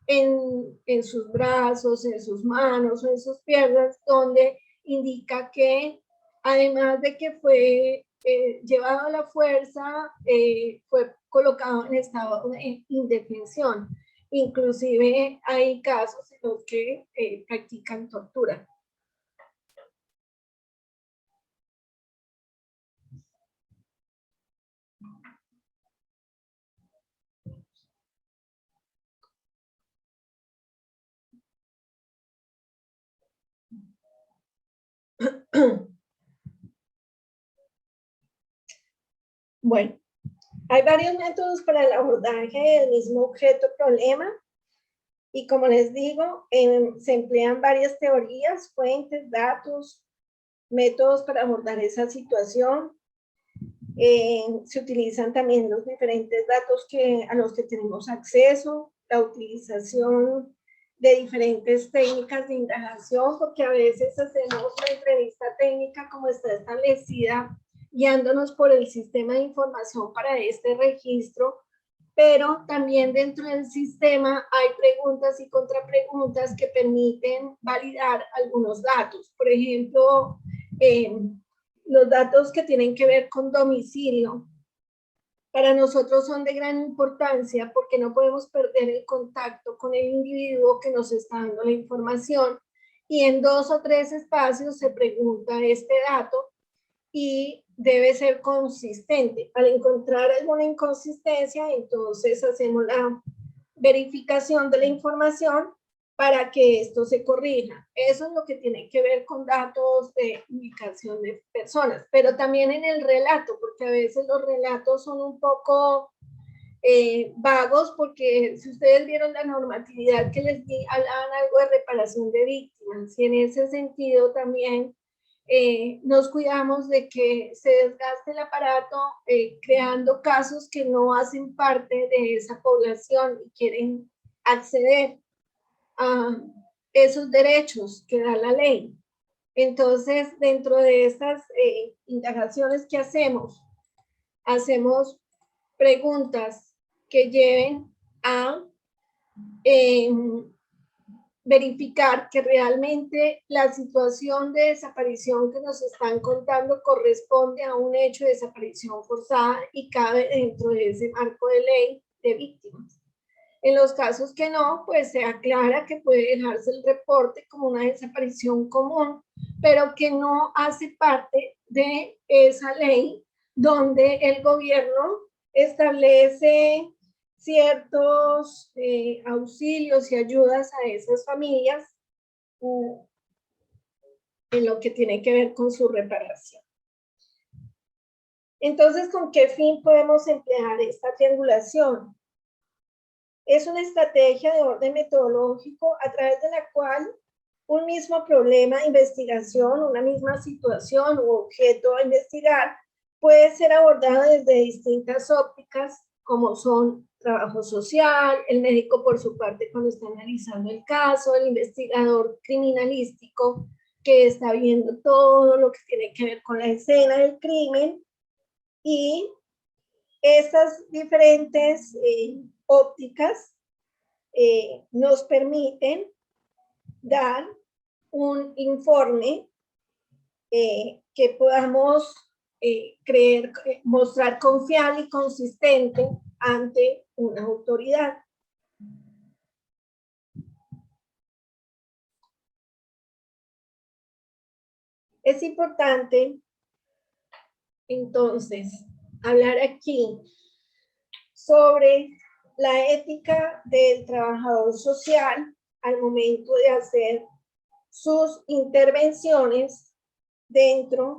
en sus brazos, en sus manos o en sus piernas, donde indica que además de que fue llevado a la fuerza, fue colocado en estado de indefensión. Inclusive hay casos en los que practican tortura. Bueno, hay varios métodos para el abordaje del mismo objeto problema y como les digo, se emplean varias teorías, fuentes, datos, métodos para abordar esa situación. Se utilizan también los diferentes datos a los que tenemos acceso, la utilización de diferentes técnicas de indagación, porque a veces hacemos la entrevista técnica como está establecida, guiándonos por el sistema de información para este registro, pero también dentro del sistema hay preguntas y contrapreguntas que permiten validar algunos datos. Por ejemplo, los datos que tienen que ver con domicilio, para nosotros son de gran importancia porque no podemos perder el contacto con el individuo que nos está dando la información y en 2 o 3 espacios se pregunta este dato y debe ser consistente. Al encontrar alguna inconsistencia, entonces hacemos la verificación de la información para que esto se corrija. Eso es lo que tiene que ver con datos de ubicación de personas, pero también en el relato, porque a veces los relatos son un poco vagos, porque si ustedes vieron la normatividad que les di, hablaban algo de reparación de víctimas, y en ese sentido también nos cuidamos de que se desgaste el aparato creando casos que no hacen parte de esa población y quieren acceder a esos derechos que da la ley. Entonces, dentro de estas indagaciones que hacemos preguntas que lleven a verificar que realmente la situación de desaparición que nos están contando corresponde a un hecho de desaparición forzada y cabe dentro de ese marco de ley de víctimas. En los casos que no, pues se aclara que puede dejarse el reporte como una desaparición común, pero que no hace parte de esa ley donde el gobierno establece ciertos auxilios y ayudas a esas familias en lo que tiene que ver con su reparación. Entonces, ¿con qué fin podemos emplear esta triangulación? Es una estrategia de orden metodológico a través de la cual un mismo problema de investigación, una misma situación u objeto a investigar puede ser abordado desde distintas ópticas, como son trabajo social, el médico por su parte cuando está analizando el caso, el investigador criminalístico que está viendo todo lo que tiene que ver con la escena del crimen y Estas diferentes ópticas nos permiten dar un informe que podamos mostrar confiable y consistente ante una autoridad. Es importante, entonces, hablar aquí sobre la ética del trabajador social al momento de hacer sus intervenciones dentro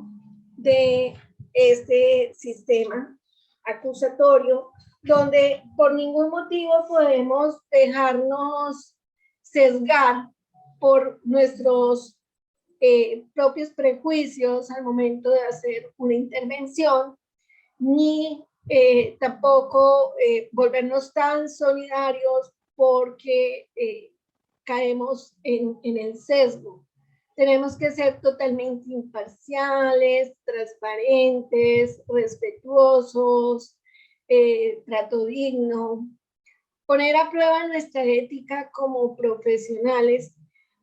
de este sistema acusatorio, donde por ningún motivo podemos dejarnos sesgar por nuestros propios prejuicios al momento de hacer una intervención, ni tampoco volvernos tan solidarios porque caemos en el sesgo. Tenemos que ser totalmente imparciales, transparentes, respetuosos, trato digno, poner a prueba nuestra ética como profesionales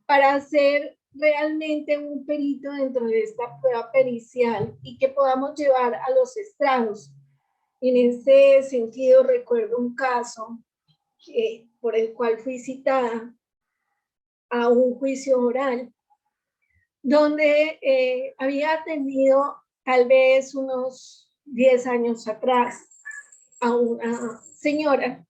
para hacer realmente un perito dentro de esta prueba pericial y que podamos llevar a los estrados. En ese sentido, recuerdo un caso por el cual fui citada a un juicio oral, donde había atendido tal vez unos 10 años atrás a una señora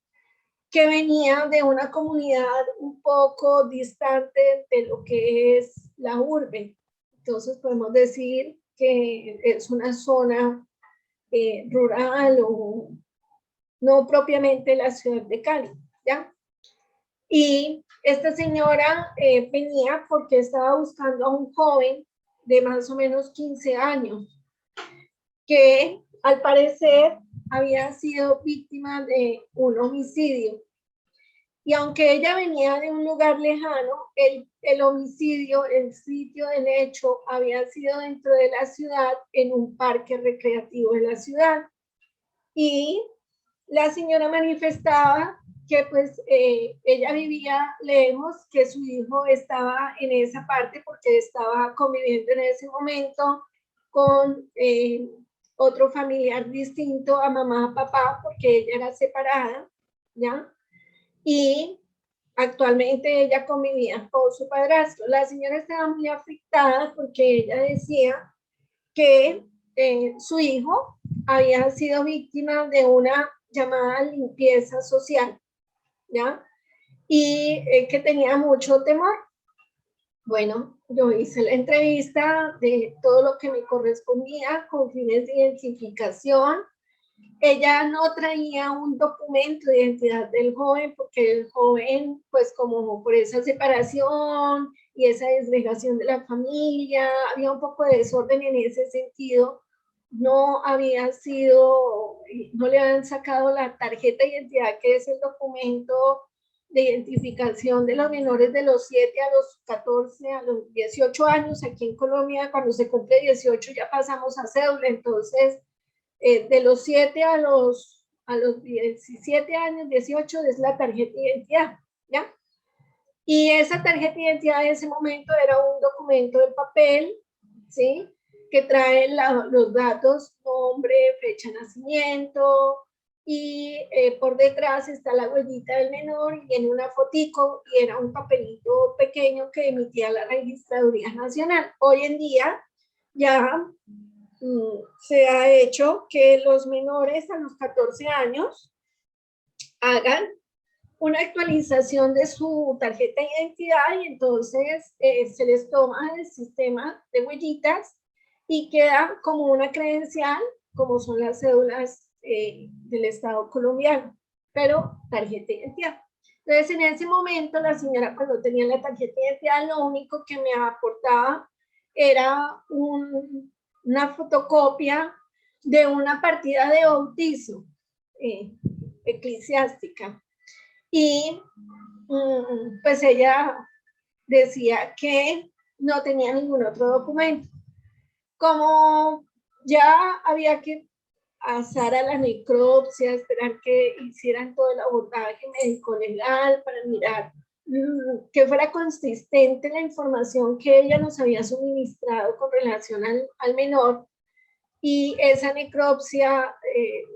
que venía de una comunidad un poco distante de lo que es la urbe. Entonces podemos decir que es una zona rural o no propiamente la ciudad de Cali, ¿ya? Y esta señora venía porque estaba buscando a un joven de más o menos 15 años, que al parecer había sido víctima de un homicidio. Y aunque ella venía de un lugar lejano, el homicidio, el sitio del hecho, había sido dentro de la ciudad, en un parque recreativo de la ciudad. Y la señora manifestaba que pues ella vivía, leemos que su hijo estaba en esa parte porque estaba conviviendo en ese momento con otro familiar distinto a mamá, papá, porque ella era separada, ¿ya? Y actualmente ella convivía con su padrastro. La señora estaba muy afectada porque ella decía que su hijo había sido víctima de una llamada limpieza social, ¿ya? Y que tenía mucho temor. Bueno, yo hice la entrevista de todo lo que me correspondía con fines de identificación. Ella no traía un documento de identidad del joven porque el joven, pues como por esa separación y esa desligación de la familia, había un poco de desorden en ese sentido. No había sido, no le habían sacado la tarjeta de identidad, que es el documento de identificación de los menores de los 7 a los 14, a los 18 años. Aquí en Colombia, cuando se cumple 18 ya pasamos a cédula, entonces de los 7 a los 17 años, 18 es la tarjeta de identidad, ¿ya? Y esa tarjeta de identidad en ese momento era un documento de papel, ¿sí? Que trae los datos, nombre, fecha de nacimiento, y por detrás está la huellita del menor y en una fotico, y era un papelito pequeño que emitía la Registraduría Nacional. Hoy en día ya se ha hecho que los menores a los 14 años hagan una actualización de su tarjeta de identidad y entonces se les toma el sistema de huellitas y queda como una credencial, como son las cédulas del Estado colombiano, pero tarjeta de identidad. Entonces, en ese momento, la señora, cuando tenía la tarjeta de identidad, lo único que me aportaba era una fotocopia de una partida de bautizo eclesiástica. Y pues ella decía que no tenía ningún otro documento. Como ya había que pasar a la necropsia, esperar que hicieran todo el abordaje médico-legal para mirar que fuera consistente la información que ella nos había suministrado con relación al menor, y esa necropsia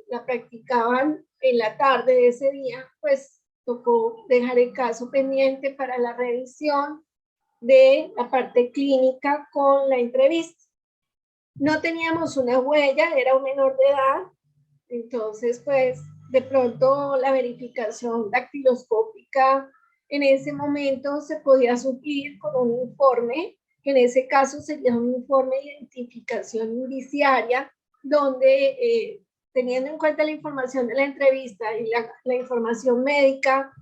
la practicaban en la tarde de ese día, pues tocó dejar el caso pendiente para la revisión de la parte clínica con la entrevista. No teníamos una huella, era un menor de edad, entonces pues de pronto la verificación dactiloscópica en ese momento se podía suplir con un informe, que en ese caso sería un informe de identificación indiciaria, donde teniendo en cuenta la información de la entrevista y la información médica,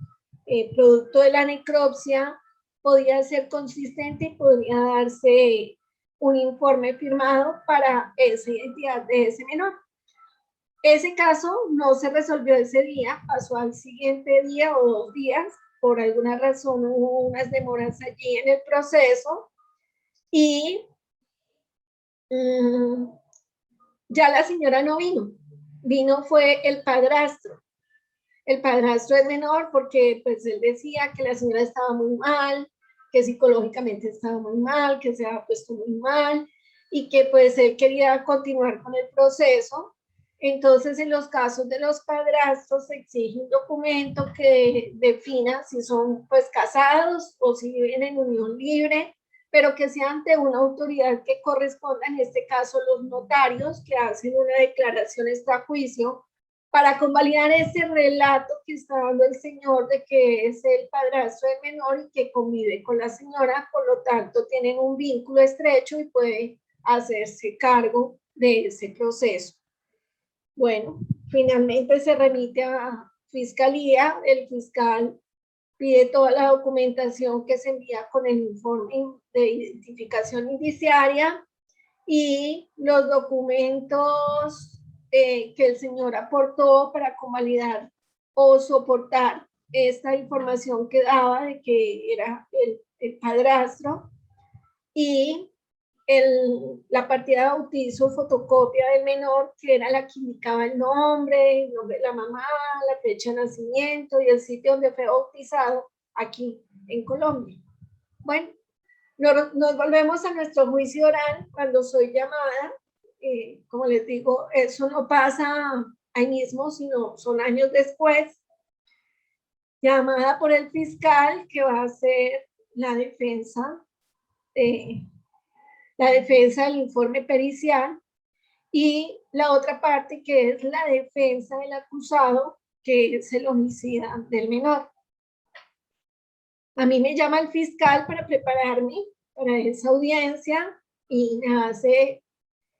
producto de la necropsia, podía ser consistente y podría darse un informe firmado para esa identidad de ese menor. Ese caso no se resolvió ese día, pasó al siguiente día o 2 días, por alguna razón hubo unas demoras allí en el proceso y ya la señora no vino fue el padrastro. El padrastro es menor porque pues él decía que la señora estaba muy mal, que psicológicamente estaba muy mal, que se había puesto muy mal y que pues él quería continuar con el proceso. Entonces, en los casos de los padrastros se exige un documento que defina si son pues casados o si viven en unión libre, pero que sea ante una autoridad que corresponda, en este caso los notarios, que hacen una declaración extrajuicio para convalidar ese relato que está dando el señor de que es el padrastro del menor y que convive con la señora, por lo tanto tienen un vínculo estrecho y puede hacerse cargo de ese proceso. Bueno, finalmente se remite a fiscalía, el fiscal pide toda la documentación que se envía con el informe de identificación indiciaria y los documentos que el señor aportó para convalidar o soportar esta información que daba de que era el padrastro, y la partida de bautizo, fotocopia del menor, que era la que indicaba el nombre de la mamá, la fecha de nacimiento y el sitio donde fue bautizado aquí en Colombia. Bueno, nos volvemos a nuestro juicio oral cuando soy llamada. Como les digo, eso no pasa ahí mismo, sino son años después, llamada por el fiscal que va a hacer la defensa del informe pericial, y la otra parte que es la defensa del acusado, que es el homicida del menor. A mí me llama el fiscal para prepararme para esa audiencia y me hace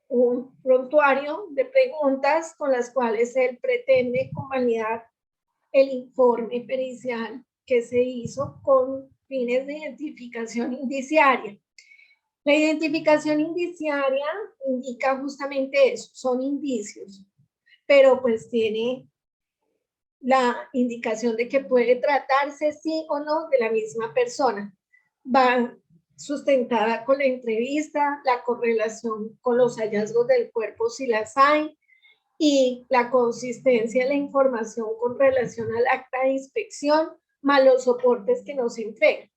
un prontuario de preguntas con las cuales él pretende convalidar el informe pericial que se hizo con fines de identificación indiciaria. La identificación indiciaria indica justamente eso, son indicios, pero pues tiene la indicación de que puede tratarse sí o no de la misma persona. Va sustentada con la entrevista, la correlación con los hallazgos del cuerpo si las hay, y la consistencia de la información con relación al acta de inspección, más los soportes que nos entregan.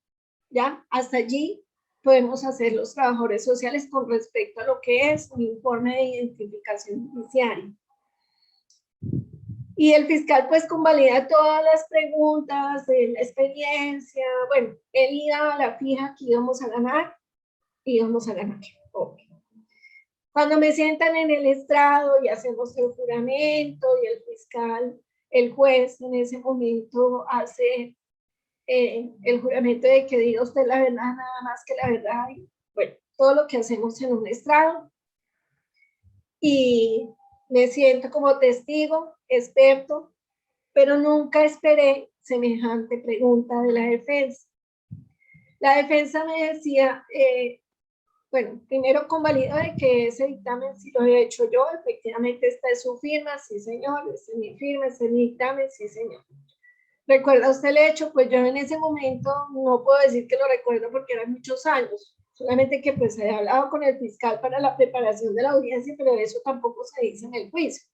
¿Ya? Hasta allí podemos hacer los trabajadores sociales con respecto a lo que es un informe de identificación indiciaria. Y el fiscal pues convalida todas las preguntas, la experiencia, bueno, él iba a la fija que íbamos a ganar, Okay. Cuando me sientan en el estrado y hacemos el juramento y el fiscal, el juez en ese momento hace el juramento de que diga usted la verdad, nada más que la verdad, y bueno, todo lo que hacemos en un estrado. Y me siento como testigo, experto, pero nunca esperé semejante pregunta de la defensa. La defensa me decía, bueno, primero convalido de que ese dictamen sí lo he hecho yo, efectivamente esta es su firma, sí señor, esta es mi firma, este es mi dictamen, sí señor. ¿Recuerda usted el hecho? Pues yo en ese momento no puedo decir que lo recuerdo porque eran muchos años, solamente que pues he hablado con el fiscal para la preparación de la audiencia, pero eso tampoco se dice en el juicio.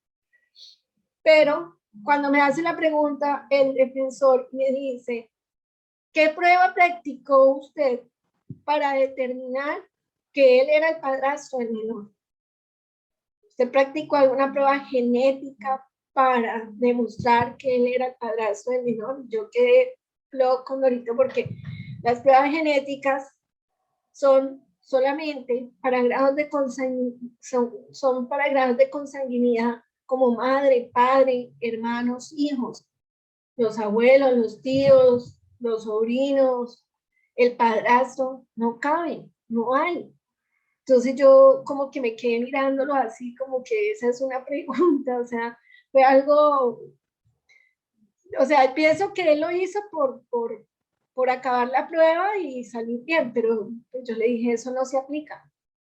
Pero cuando me hace la pregunta, el defensor me dice, ¿qué prueba practicó usted para determinar que él era el padrastro del menor? ¿Usted practicó alguna prueba genética para demostrar que él era el padrastro del menor? Yo quedé loco ahorita porque las pruebas genéticas son solamente para grados de son para grados de consanguinidad como madre, padre, hermanos, hijos, los abuelos, los tíos, los sobrinos, el padrastro, no caben, no hay. Entonces yo como que me quedé mirándolo así, como que esa es una pregunta, o sea, fue algo, o sea, pienso que él lo hizo por acabar la prueba y salir bien, pero pues, yo le dije, eso no se aplica,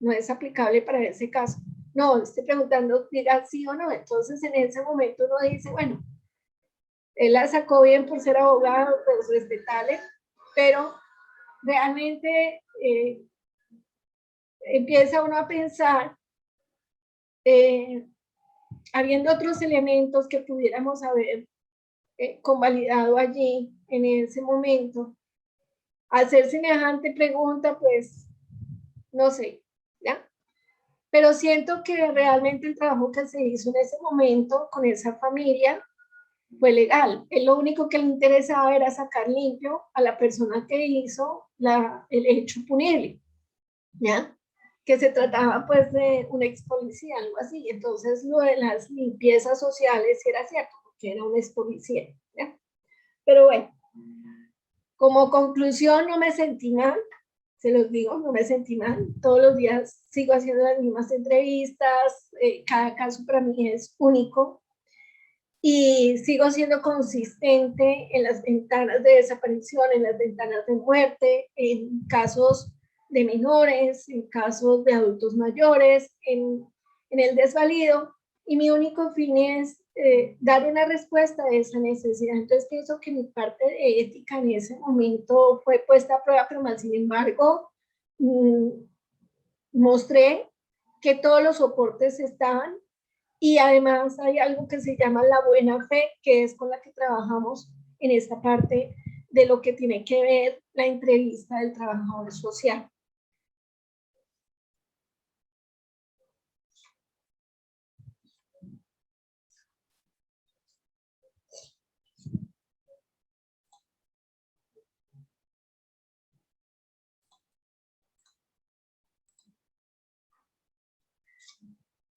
no es aplicable para ese caso. No, estoy preguntando, diga sí o no. Entonces en ese momento uno dice, bueno, él la sacó bien por ser abogado, pues respetable, pero realmente empieza uno a pensar, habiendo otros elementos que pudiéramos haber convalidado allí en ese momento, hacer semejante pregunta, pues no sé, ¿ya? Pero siento que realmente el trabajo que se hizo en ese momento con esa familia fue legal. Él lo único que le interesaba era sacar limpio a la persona que hizo el hecho punible, ¿ya? Que se trataba pues de un ex policía, algo así. Entonces lo de las limpiezas sociales era cierto, porque era un ex policía, ¿ya? Pero bueno, como conclusión no me sentí mal, se los digo, no me sentí mal. Todos los días sigo haciendo las mismas entrevistas, cada caso para mí es único y sigo siendo consistente en las ventanas de desaparición, en las ventanas de muerte, en casos de menores, en casos de adultos mayores, en el desvalido, y mi único fin es dar una respuesta a esa necesidad. Entonces pienso que mi parte de ética en ese momento fue puesta a prueba, pero más sin embargo mostré que todos los soportes estaban y además hay algo que se llama la buena fe, que es con la que trabajamos en esta parte de lo que tiene que ver la entrevista del trabajador social.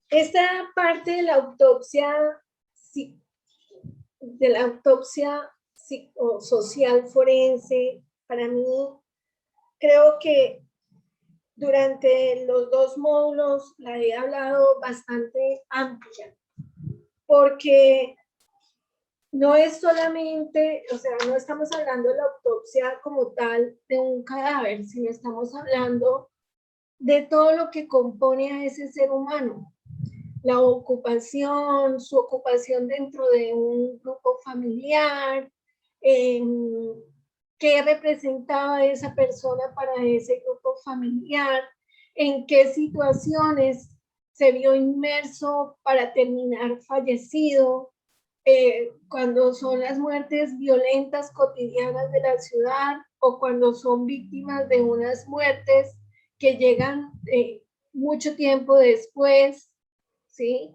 Esta parte de la autopsia psicosocial forense, para mí, creo que durante los dos módulos la he hablado bastante amplia, porque no es solamente, o sea, no estamos hablando de la autopsia como tal de un cadáver, sino estamos hablando de todo lo que compone a ese ser humano. La ocupación, su ocupación dentro de un grupo familiar, qué representaba esa persona para ese grupo familiar, en qué situaciones se vio inmerso para terminar fallecido, cuando son las muertes violentas cotidianas de la ciudad o cuando son víctimas de unas muertes que llegan mucho tiempo después, ¿sí?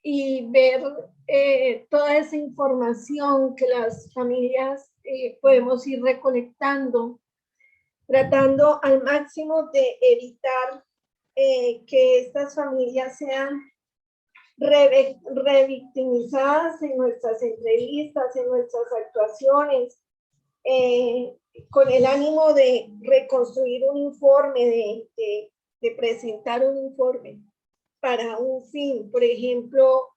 Y ver toda esa información que las familias podemos ir recolectando, tratando al máximo de evitar que estas familias sean revictimizadas en nuestras entrevistas, en nuestras actuaciones, con el ánimo de reconstruir un informe, de presentar un informe para un fin. Por ejemplo,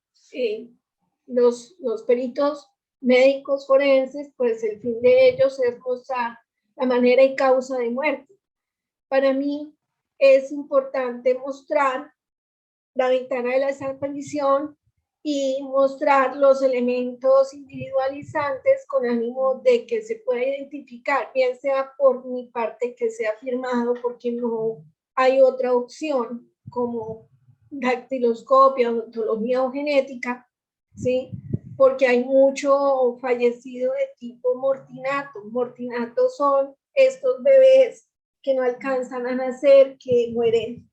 los peritos médicos forenses, pues el fin de ellos es mostrar la manera y causa de muerte. Para mí es importante mostrar la ventana de la desaparición y mostrar los elementos individualizantes con ánimo de que se pueda identificar, bien sea por mi parte que sea firmado, porque no hay otra opción como dactiloscopia, odontología o genética, ¿sí? Porque hay mucho fallecido de tipo mortinato. Mortinato son estos bebés que no alcanzan a nacer, que mueren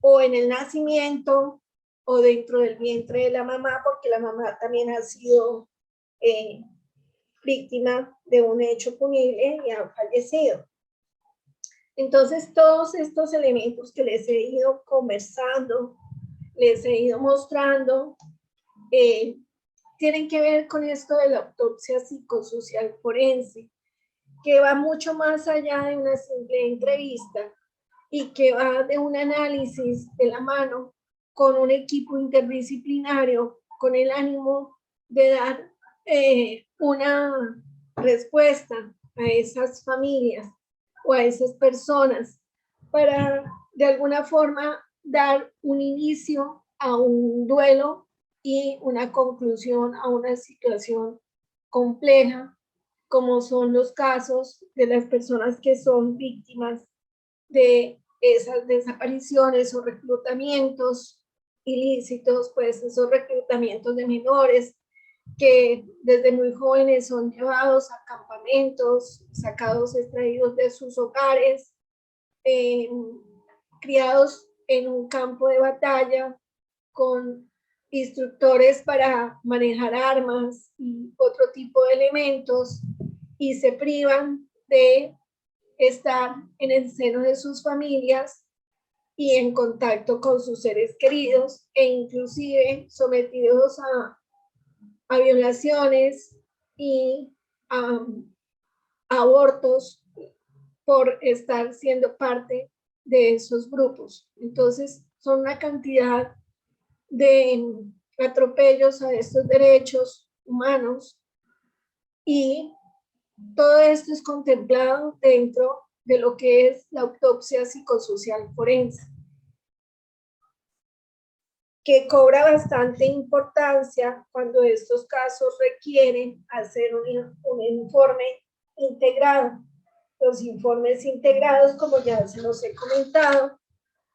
o en el nacimiento o dentro del vientre de la mamá, porque la mamá también ha sido víctima de un hecho punible y ha fallecido. Entonces, todos estos elementos que les he ido conversando, les he ido mostrando, tienen que ver con esto de la autopsia psicosocial forense, que va mucho más allá de una simple entrevista y que va de un análisis de la mano con un equipo interdisciplinario con el ánimo de dar una respuesta a esas familias o a esas personas para de alguna forma dar un inicio a un duelo y una conclusión a una situación compleja, como son los casos de las personas que son víctimas de esas desapariciones o reclutamientos ilícitos, pues esos reclutamientos de menores que desde muy jóvenes son llevados a campamentos, sacados, extraídos de sus hogares, criados en un campo de batalla con instructores para manejar armas y otro tipo de elementos y se privan de estar en el seno de sus familias y en contacto con sus seres queridos e inclusive sometidos a violaciones y a abortos por estar siendo parte de esos grupos. Entonces, son una cantidad de atropellos a estos derechos humanos y todo esto es contemplado dentro de lo que es la autopsia psicosocial forense, que cobra bastante importancia cuando estos casos requieren hacer un informe integrado. Los informes integrados, como ya se los he comentado,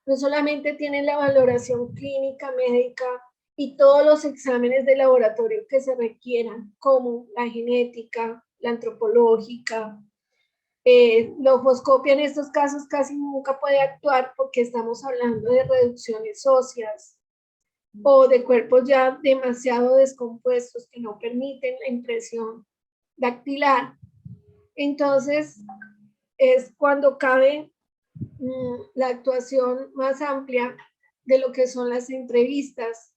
no solamente tienen la valoración clínica, médica y todos los exámenes de laboratorio que se requieran, como la genética, la antropológica, la ofoscopia en estos casos casi nunca puede actuar porque estamos hablando de reducciones óseas o de cuerpos ya demasiado descompuestos que no permiten la impresión dactilar. Entonces, es cuando cabe la actuación más amplia de lo que son las entrevistas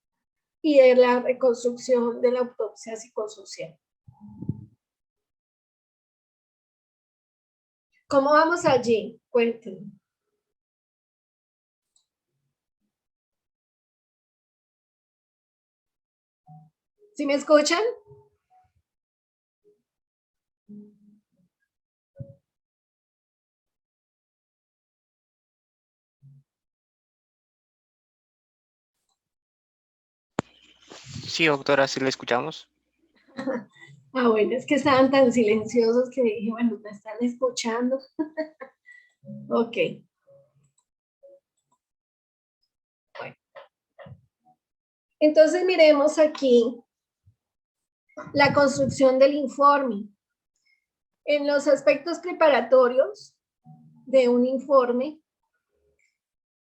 y de la reconstrucción de la autopsia psicosocial. ¿Cómo vamos allí? Cuéntenme. ¿Sí me escuchan? Sí, doctora, sí le escuchamos. Ah, bueno, es que estaban tan silenciosos que dije, bueno, me están escuchando. Ok. Bueno. Entonces miremos aquí la construcción del informe. En los aspectos preparatorios de un informe,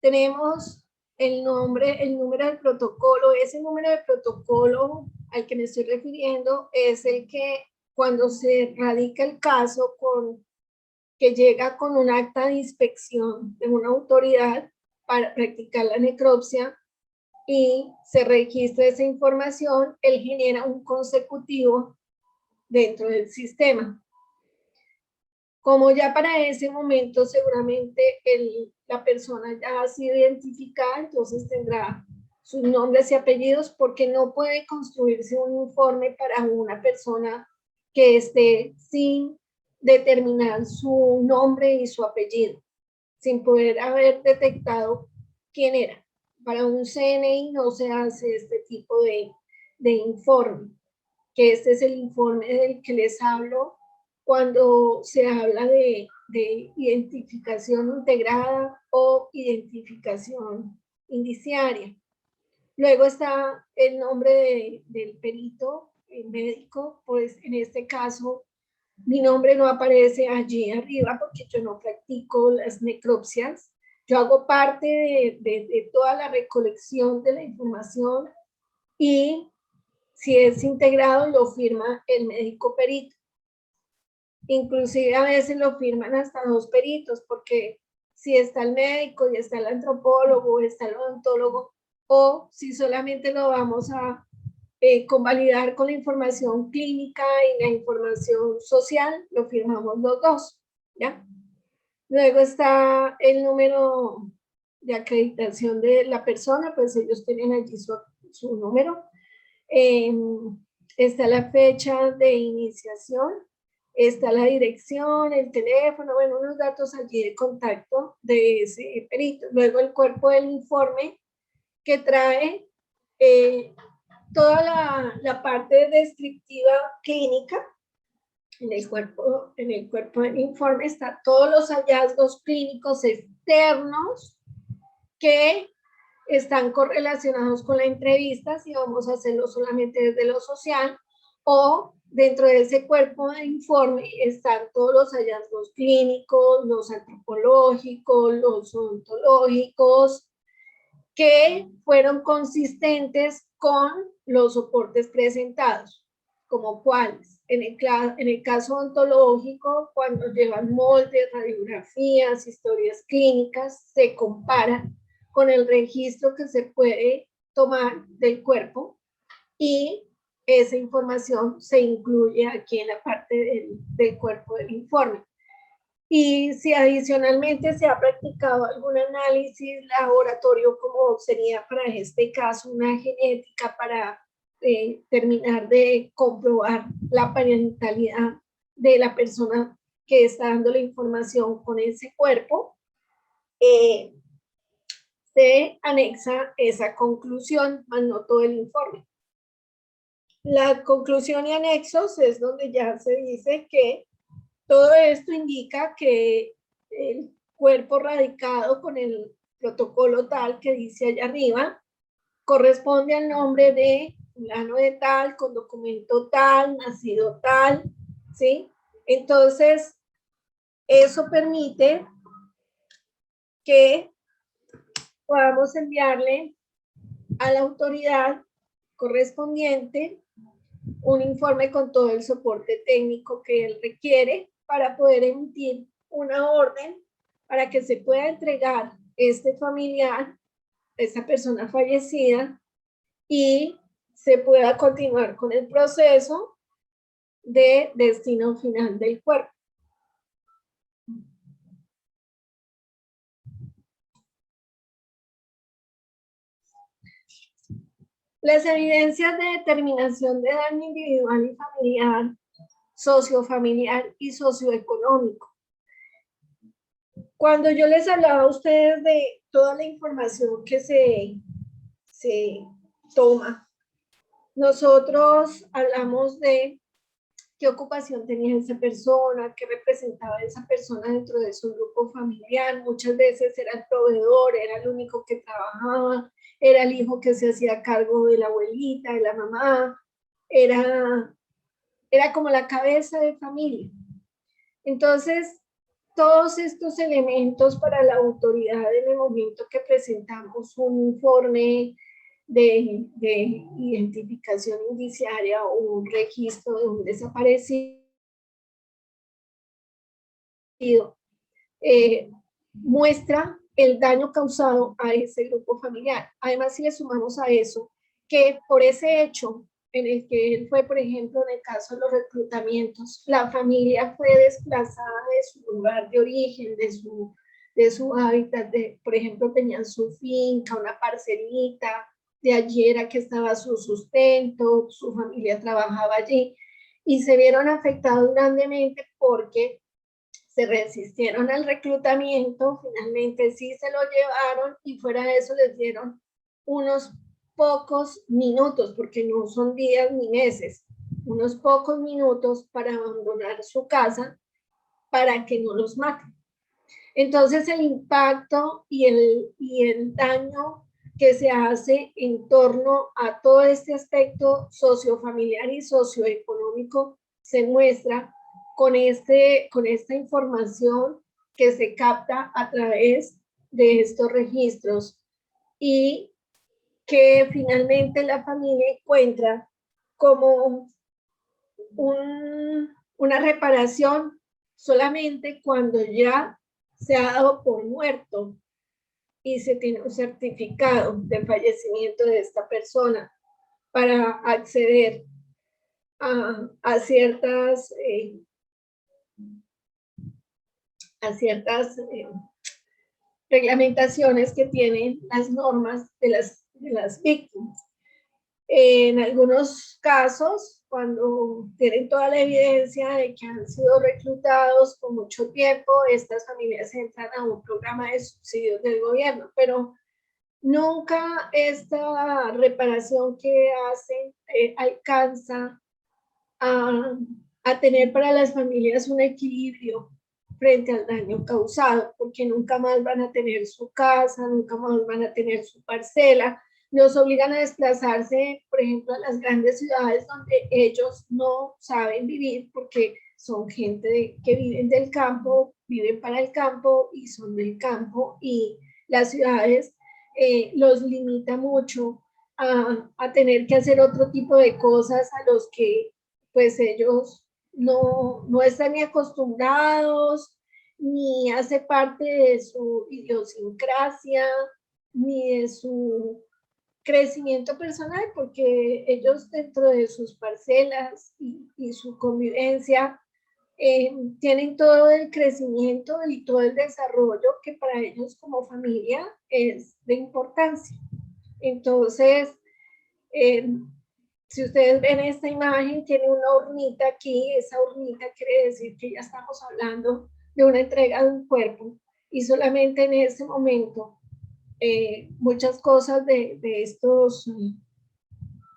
tenemos el nombre, el número del protocolo. Ese número de protocolo al que me estoy refiriendo es el que cuando se radica el caso que llega con un acta de inspección de una autoridad para practicar la necropsia y se registra esa información, él genera un consecutivo dentro del sistema. Como ya para ese momento seguramente la persona ya ha sido identificada, entonces tendrá sus nombres y apellidos porque no puede construirse un informe para una persona que esté sin determinar su nombre y su apellido, sin poder haber detectado quién era. Para un CNI no se hace este tipo de informe, que este es el informe del que les hablo cuando se habla de identificación integrada o identificación indiciaria. Luego está el nombre del perito, el médico, pues en este caso mi nombre no aparece allí arriba porque yo no practico las necropsias. Yo hago parte de toda la recolección de la información y si es integrado lo firma el médico perito. Inclusive a veces lo firman hasta 2 peritos porque si está el médico y está el antropólogo, está el odontólogo, o si solamente lo vamos a convalidar con la información clínica y la información social, lo firmamos los 2, ¿ya? Luego está el número de acreditación de la persona, pues ellos tienen allí su número. Está la fecha de iniciación, está la dirección, el teléfono, bueno, unos datos allí de contacto de ese perito. Luego el cuerpo del informe que trae toda la parte descriptiva clínica. En el cuerpo del informe están todos los hallazgos clínicos externos que están correlacionados con la entrevista, si vamos a hacerlo solamente desde lo social, o dentro de ese cuerpo de informe están todos los hallazgos clínicos, los antropológicos, los ontológicos, que fueron consistentes con los soportes presentados, como cuáles. En el caso ontológico, cuando llevan moldes, radiografías, historias clínicas, se comparan con el registro que se puede tomar del cuerpo y esa información se incluye aquí en la parte del cuerpo del informe. Y si adicionalmente se ha practicado algún análisis laboratorio, como sería para este caso una genética para terminar de comprobar la parentalidad de la persona que está dando la información con ese cuerpo, se anexa esa conclusión, más no todo el informe. La conclusión y anexos es donde ya se dice que todo esto indica que el cuerpo radicado con el protocolo tal que dice allá arriba corresponde al nombre de fulano de tal, con documento tal, nacido tal, ¿sí? Entonces, eso permite que podamos enviarle a la autoridad correspondiente un informe con todo el soporte técnico que él requiere para poder emitir una orden para que se pueda entregar este familiar, esta persona fallecida, y se pueda continuar con el proceso de destino final del cuerpo. Las evidencias de determinación de daño individual y familiar, sociofamiliar y socioeconómico. Cuando yo les hablaba a ustedes de toda la información que se toma, nosotros hablamos de qué ocupación tenía esa persona, qué representaba esa persona dentro de su grupo familiar. Muchas veces era el proveedor, era el único que trabajaba, era el hijo que se hacía cargo de la abuelita, de la mamá, era como la cabeza de familia. Entonces, todos estos elementos para la autoridad en el momento que presentamos un informe de identificación indiciaria o un registro de un desaparecido, muestra el daño causado a ese grupo familiar. Además, si le sumamos a eso que por ese hecho en el que él fue, por ejemplo, en el caso de los reclutamientos, la familia fue desplazada de su lugar de origen, de su hábitat, por ejemplo, tenían su finca, una parcelita, de allí era que estaba su sustento, su familia trabajaba allí, y se vieron afectados grandemente porque se resistieron al reclutamiento, finalmente sí se lo llevaron y fuera de eso les dieron unos pocos minutos, porque no son días ni meses, unos pocos minutos para abandonar su casa para que no los maten. Entonces el impacto y el daño que se hace en torno a todo este aspecto sociofamiliar y socioeconómico se muestra con esta información que se capta a través de estos registros y que finalmente la familia encuentra como una reparación solamente cuando ya se ha dado por muerto y se tiene un certificado de fallecimiento de esta persona para acceder a ciertas reglamentaciones que tienen las normas de las víctimas. En algunos casos, cuando tienen toda la evidencia de que han sido reclutados por mucho tiempo, estas familias entran a un programa de subsidios del gobierno, pero nunca esta reparación que hacen alcanza a tener para las familias un equilibrio frente al daño causado, porque nunca más van a tener su casa, nunca más van a tener su parcela. Nos obligan a desplazarse, por ejemplo, a las grandes ciudades donde ellos no saben vivir porque son gente que viven del campo, viven para el campo y son del campo, y las ciudades los limita mucho a tener que hacer otro tipo de cosas a los que pues ellos no están ni acostumbrados, ni hace parte de su idiosincrasia, ni de su crecimiento personal, porque ellos dentro de sus parcelas y su convivencia tienen todo el crecimiento y todo el desarrollo que para ellos como familia es de importancia. Entonces, si ustedes ven esta imagen, tiene una hornita aquí. Esa hornita quiere decir que ya estamos hablando de una entrega de un cuerpo, y solamente en ese momento muchas cosas de estos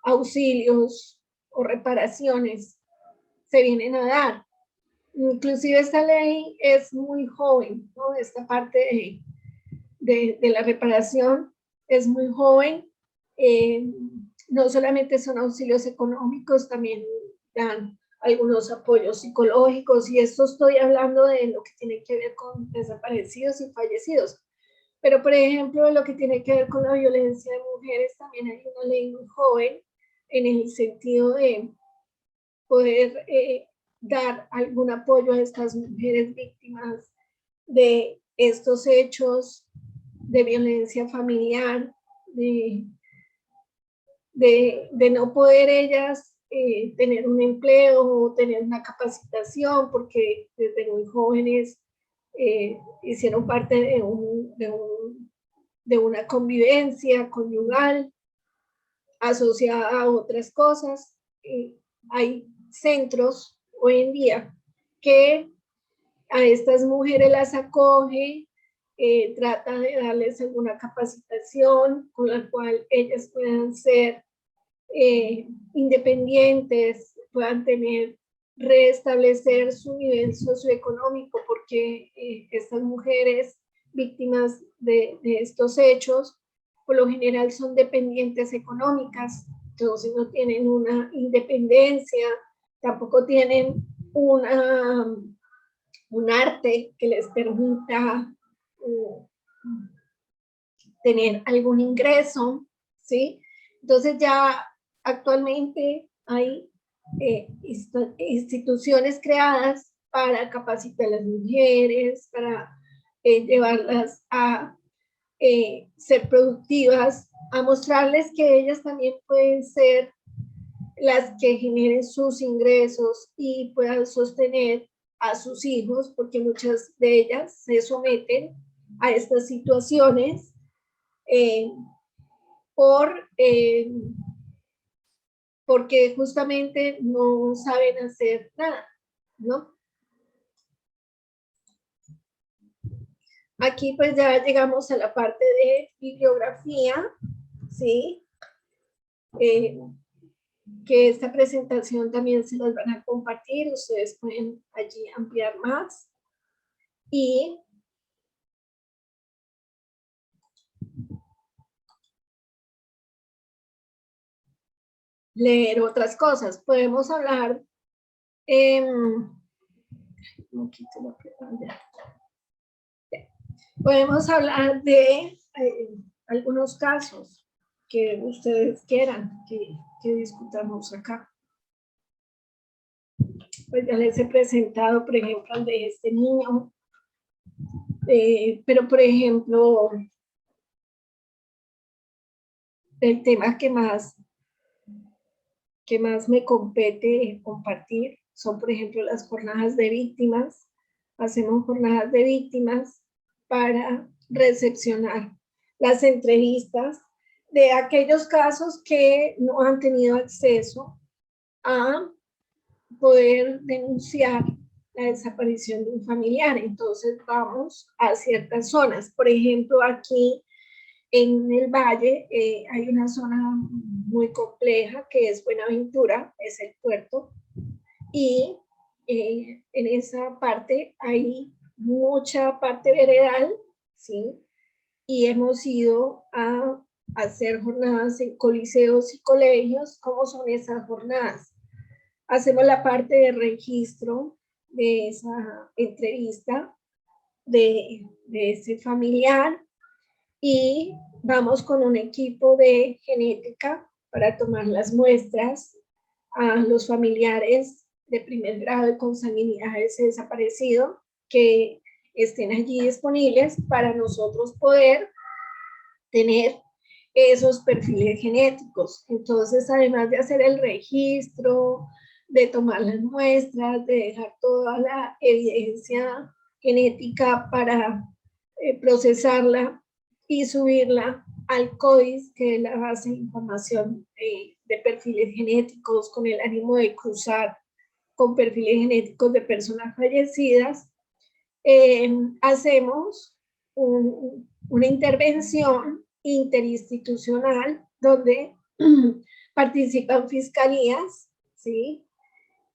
auxilios o reparaciones se vienen a dar. Inclusive esta ley es muy joven, ¿no? Esta parte de la reparación es muy joven. No solamente son auxilios económicos, también dan algunos apoyos psicológicos, y esto estoy hablando de lo que tiene que ver con desaparecidos y fallecidos. Pero, por ejemplo, lo que tiene que ver con la violencia de mujeres, también hay una ley muy joven en el sentido de poder dar algún apoyo a estas mujeres víctimas de estos hechos de violencia familiar, de no poder ellas tener un empleo o tener una capacitación, porque desde muy jóvenes hicieron parte de una convivencia conyugal asociada a otras cosas. Hay centros hoy en día que a estas mujeres las acoge, trata de darles alguna capacitación con la cual ellas puedan ser independientes, puedan restablecer su nivel socioeconómico, porque estas mujeres víctimas de estos hechos por lo general son dependientes económicas, entonces no tienen una independencia, tampoco tienen un arte que les permita tener algún ingreso, ¿sí? Entonces ya actualmente hay instituciones creadas para capacitar a las mujeres, para llevarlas a ser productivas, a mostrarles que ellas también pueden ser las que generen sus ingresos y puedan sostener a sus hijos, porque muchas de ellas se someten a estas situaciones porque justamente no saben hacer nada, ¿no? Aquí pues ya llegamos a la parte de bibliografía, ¿sí? Que esta presentación también se las van a compartir, ustedes pueden allí ampliar más. Y leer otras cosas. Podemos hablar, podemos hablar de algunos casos que ustedes quieran que discutamos acá. Pues ya les he presentado, por ejemplo, el de este niño, pero por ejemplo, el tema que más me compete compartir son, por ejemplo, las jornadas de víctimas. Hacemos jornadas de víctimas para recepcionar las entrevistas de aquellos casos que no han tenido acceso a poder denunciar la desaparición de un familiar. Entonces vamos a ciertas zonas. Por ejemplo, aquí en el valle hay una zona muy compleja que es Buenaventura, es el puerto, y en esa parte hay mucha parte veredal, ¿sí? Y hemos ido a hacer jornadas en coliseos y colegios. ¿Cómo son esas jornadas? Hacemos la parte de registro de esa entrevista de ese familiar y vamos con un equipo de genética para tomar las muestras a los familiares de primer grado de consanguinidad de ese desaparecido que estén allí disponibles para nosotros poder tener esos perfiles genéticos. Entonces, además de hacer el registro, de tomar las muestras, de dejar toda la evidencia genética para procesarla y subirla al CODIS, que es la base de información de perfiles genéticos, con el ánimo de cruzar con perfiles genéticos de personas fallecidas, hacemos una intervención interinstitucional donde participan fiscalías, ¿sí?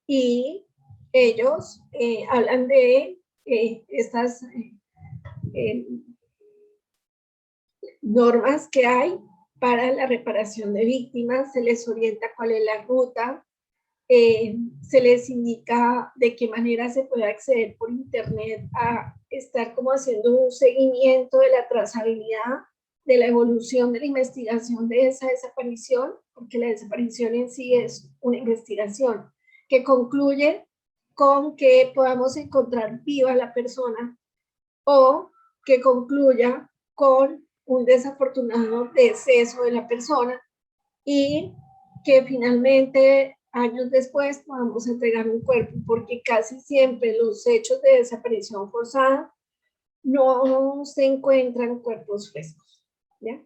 Y ellos hablan de estas normas que hay para la reparación de víctimas, se les orienta cuál es la ruta, se les indica de qué manera se puede acceder por internet a estar como haciendo un seguimiento de la trazabilidad, de la evolución de la investigación de esa desaparición, porque la desaparición en sí es una investigación que concluye con que podamos encontrar viva a la persona o que concluya con un desafortunado deceso de la persona y que finalmente años después podamos entregar un cuerpo, porque casi siempre los hechos de desaparición forzada no se encuentran cuerpos frescos, ¿ya?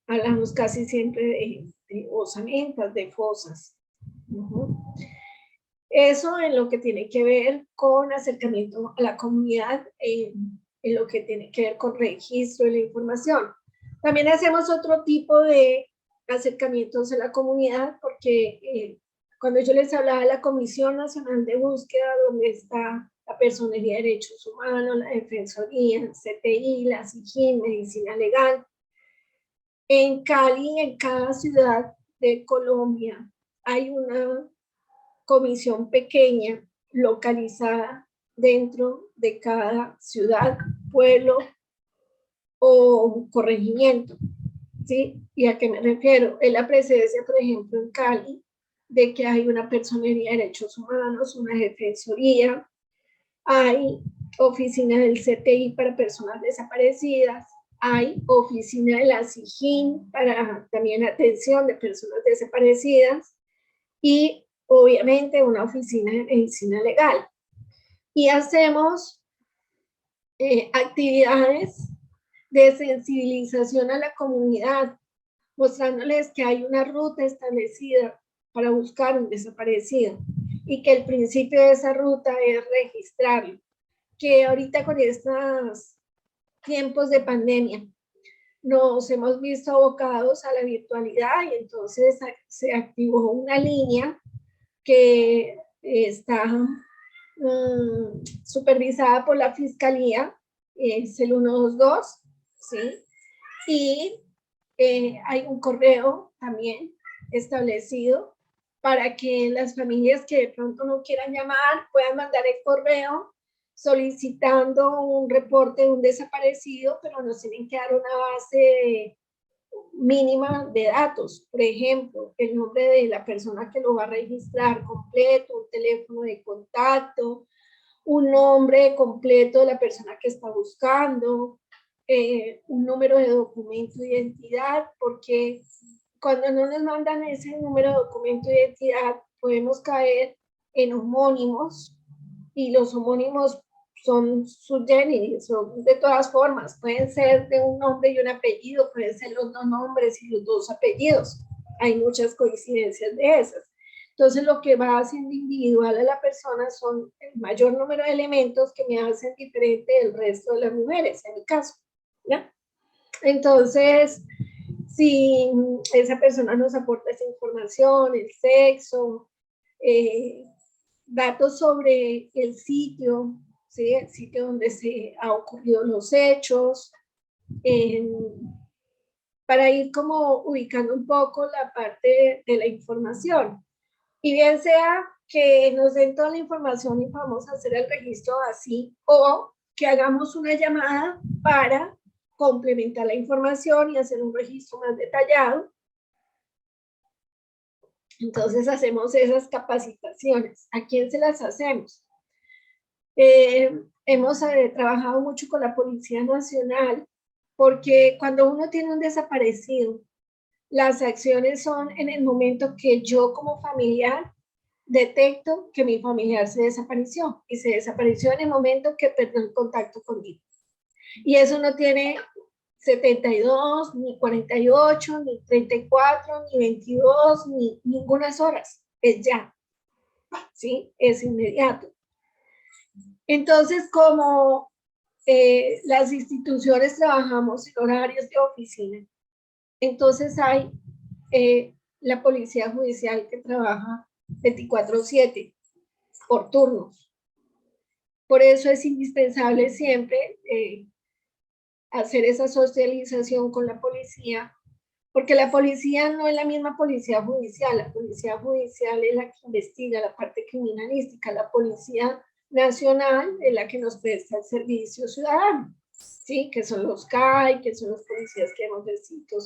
Hablamos casi siempre de osamentas, de fosas. Eso en lo que tiene que ver con acercamiento a la comunidad, en lo que tiene que ver con registro de la información. También hacemos otro tipo de acercamientos a la comunidad, porque cuando yo les hablaba de la Comisión Nacional de Búsqueda, donde está la Personería de Derechos Humanos, la Defensoría, el CTI, la SIGIN, Medicina Legal, en Cali, en cada ciudad de Colombia, hay una comisión pequeña localizada dentro de cada ciudad, pueblo o corregimiento, ¿sí? ¿Y a qué me refiero? Es la presencia, por ejemplo, en Cali, de que hay una Personería de Derechos Humanos, una Defensoría, hay oficina del CTI para personas desaparecidas, hay oficina de la SIGIN para también atención de personas desaparecidas y obviamente una oficina de medicina legal. Y hacemos actividades de sensibilización a la comunidad, mostrándoles que hay una ruta establecida para buscar un desaparecido y que el principio de esa ruta es registrarlo, que ahorita con estos tiempos de pandemia nos hemos visto abocados a la virtualidad y entonces se activó una línea que está supervisada por la Fiscalía, es el 122, ¿sí? Y hay un correo también establecido para que las familias que de pronto no quieran llamar puedan mandar el correo solicitando un reporte de un desaparecido, pero nos tienen que dar una base mínima de datos. Por ejemplo, el nombre de la persona que lo va a registrar completo, un teléfono de contacto, un nombre completo de la persona que está buscando, un número de documento de identidad, porque cuando no nos mandan ese número de documento de identidad, podemos caer en homónimos, y los homónimos son subgéneros, son de todas formas, pueden ser de un nombre y un apellido, pueden ser los dos nombres y los dos apellidos. Hay muchas coincidencias de esas. Entonces, lo que va haciendo individual a la persona son el mayor número de elementos que me hacen diferente del resto de las mujeres, en mi caso, ¿ya? Entonces, si esa persona nos aporta esa información, el sexo, datos sobre el sitio, ¿sí? El sitio donde se han ocurrido los hechos, para ir como ubicando un poco la parte de la información. Y bien sea que nos den toda la información y vamos a hacer el registro así, o que hagamos una llamada para complementar la información y hacer un registro más detallado. Entonces hacemos esas capacitaciones. ¿A quién se las hacemos? Hemos trabajado mucho con la Policía Nacional, porque cuando uno tiene un desaparecido, las acciones son en el momento que yo como familiar detecto que mi familiar se desapareció, y se desapareció en el momento que perdió el contacto conmigo. Y eso no tiene 72, ni 48, ni 34, ni 22, ni ninguna horas. Es ya, ¿sí? Es inmediato. Entonces, como las instituciones trabajamos en horarios de oficina, entonces hay la Policía Judicial que trabaja 24/7 por turnos. Por eso es indispensable siempre hacer esa socialización con la policía, porque la policía no es la misma policía judicial. La policía judicial es la que investiga la parte criminalística, la Policía Nacional es la que nos presta el servicio ciudadano, ¿sí? Que son los CAI, que son los policías que hemos visto,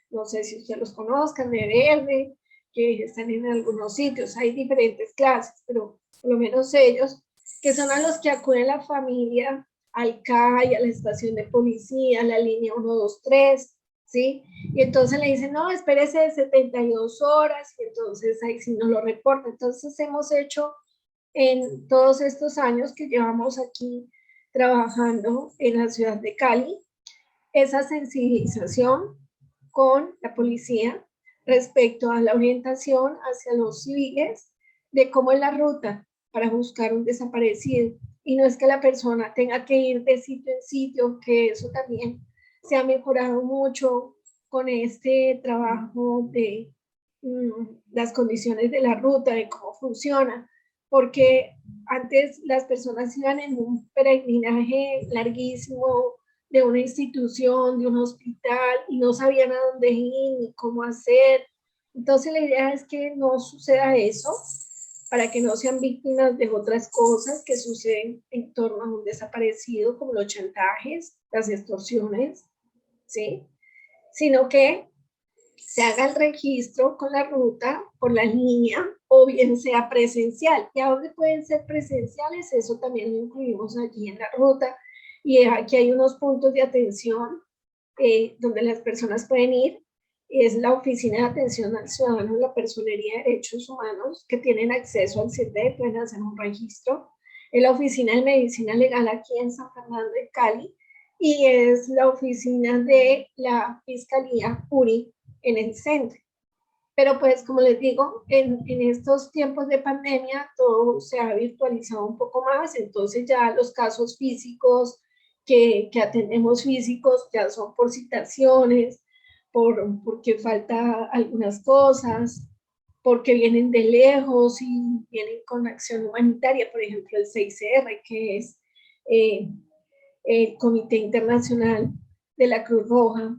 no sé si ustedes los conozcan, de verde, que están en algunos sitios. Hay diferentes clases, pero por lo menos ellos, que son a los que acuden la familia, al CAI, a la estación de policía, a la línea 123, ¿sí? Y entonces le dicen, no, espérese de 72 horas, y entonces ahí sí nos lo reporta. Entonces hemos hecho en todos estos años que llevamos aquí trabajando en la ciudad de Cali, esa sensibilización con la policía respecto a la orientación hacia los civiles de cómo es la ruta para buscar un desaparecido. Y no es que la persona tenga que ir de sitio en sitio, que eso también se ha mejorado mucho con este trabajo de las condiciones de la ruta, de cómo funciona, porque antes las personas iban en un peregrinaje larguísimo de una institución, de un hospital, y no sabían a dónde ir ni cómo hacer. Entonces la idea es que no suceda eso, para que no sean víctimas de otras cosas que suceden en torno a un desaparecido, como los chantajes, las extorsiones, ¿sí? Sino que se haga el registro con la ruta por la línea, o bien sea presencial. ¿Y a dónde pueden ser presenciales? Eso también lo incluimos allí en la ruta. Y aquí hay unos puntos de atención donde las personas pueden ir. Es la Oficina de Atención al Ciudadano, la Personería de Derechos Humanos, que tienen acceso al CIRDE, pueden hacer un registro. Es la Oficina de Medicina Legal aquí en San Fernando de Cali, y es la oficina de la Fiscalía URI en el centro. Pero pues, como les digo, en estos tiempos de pandemia todo se ha virtualizado un poco más, entonces ya los casos físicos que atendemos físicos ya son por citaciones, porque falta algunas cosas, porque vienen de lejos y vienen con acción humanitaria, por ejemplo el 6R, que es el Comité Internacional de la Cruz Roja,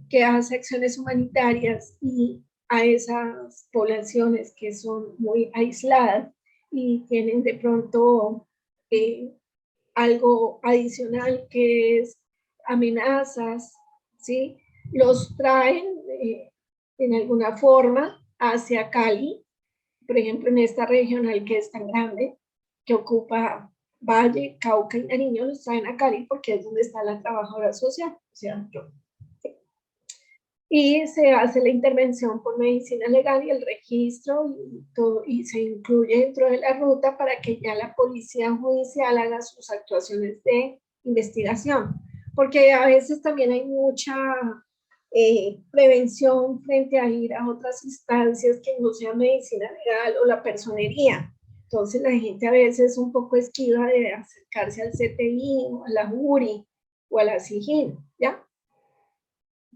que hace acciones humanitarias, y a esas poblaciones que son muy aisladas y tienen de pronto algo adicional que es amenazas, ¿sí? Los traen en alguna forma hacia Cali, por ejemplo, en esta regional que es tan grande, que ocupa Valle, Cauca y Nariño, los traen a Cali porque es donde está la trabajadora social, o sea, yo. Y se hace la intervención por medicina legal y el registro y todo, y se incluye dentro de la ruta para que ya la policía judicial haga sus actuaciones de investigación, porque a veces también hay mucha prevención frente a ir a otras instancias que no sea medicina legal o la personería. Entonces la gente a veces es un poco esquiva de acercarse al CTI o a la URI o a la SIGIN, ¿ya?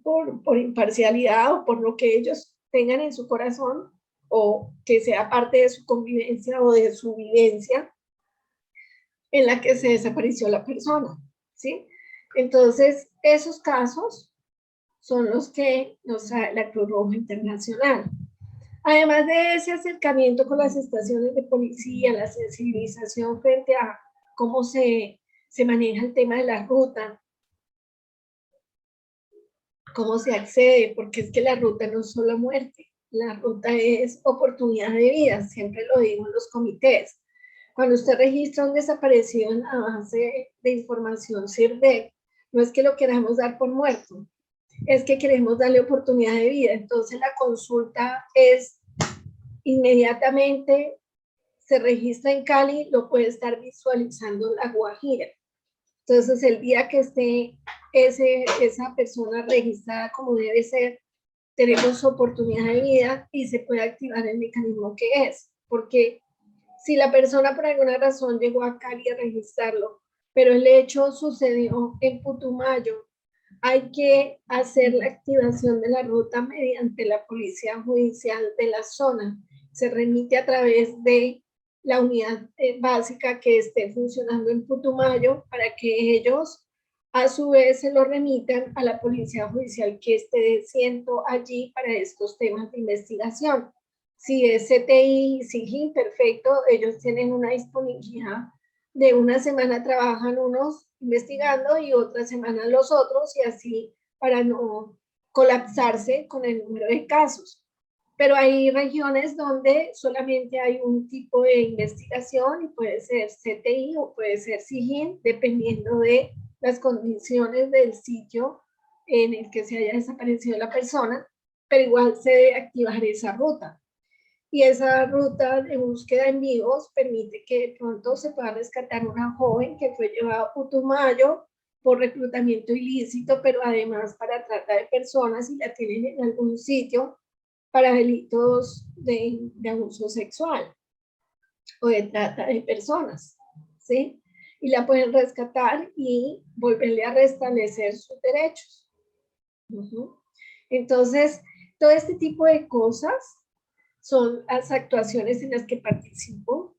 Por imparcialidad o por lo que ellos tengan en su corazón o que sea parte de su convivencia o de su vivencia en la que se desapareció la persona, ¿sí? Entonces, esos casos son los que nos trae la Cruz Roja Internacional. Además de ese acercamiento con las estaciones de policía, la sensibilización frente a cómo se maneja el tema de la ruta, cómo se accede, porque es que la ruta no es solo muerte, la ruta es oportunidad de vida, siempre lo digo en los comités. Cuando usted registra un desaparecido en la base de información CIRDEC, no es que lo queramos dar por muerto, es que queremos darle oportunidad de vida. Entonces la consulta es inmediatamente, se registra en Cali, lo puede estar visualizando en La Guajira. Entonces el día que esté esa persona registrada como debe ser, tenemos oportunidad de vida y se puede activar el mecanismo que es, porque si la persona por alguna razón llegó a Cali a registrarlo, pero el hecho sucedió en Putumayo, hay que hacer la activación de la ruta mediante la policía judicial de la zona. Se remite a través de la unidad básica que esté funcionando en Putumayo para que ellos a su vez se lo remitan a la policía judicial que esté siendo allí para estos temas de investigación. Si es CTI, SIGIN, perfecto, ellos tienen una disponibilidad de una semana trabajan unos investigando y otra semana los otros y así para no colapsarse con el número de casos. Pero hay regiones donde solamente hay un tipo de investigación y puede ser CTI o puede ser SIGIN, dependiendo de las condiciones del sitio en el que se haya desaparecido la persona, pero igual se debe activar esa ruta. Y esa ruta de búsqueda en vivos permite que de pronto se pueda rescatar una joven que fue llevada a Putumayo por reclutamiento ilícito, pero además para trata de personas y la tienen en algún sitio para delitos de abuso sexual o de trata de personas, ¿sí? Y la pueden rescatar y volverle a restablecer sus derechos. Entonces, todo este tipo de cosas son las actuaciones en las que participo,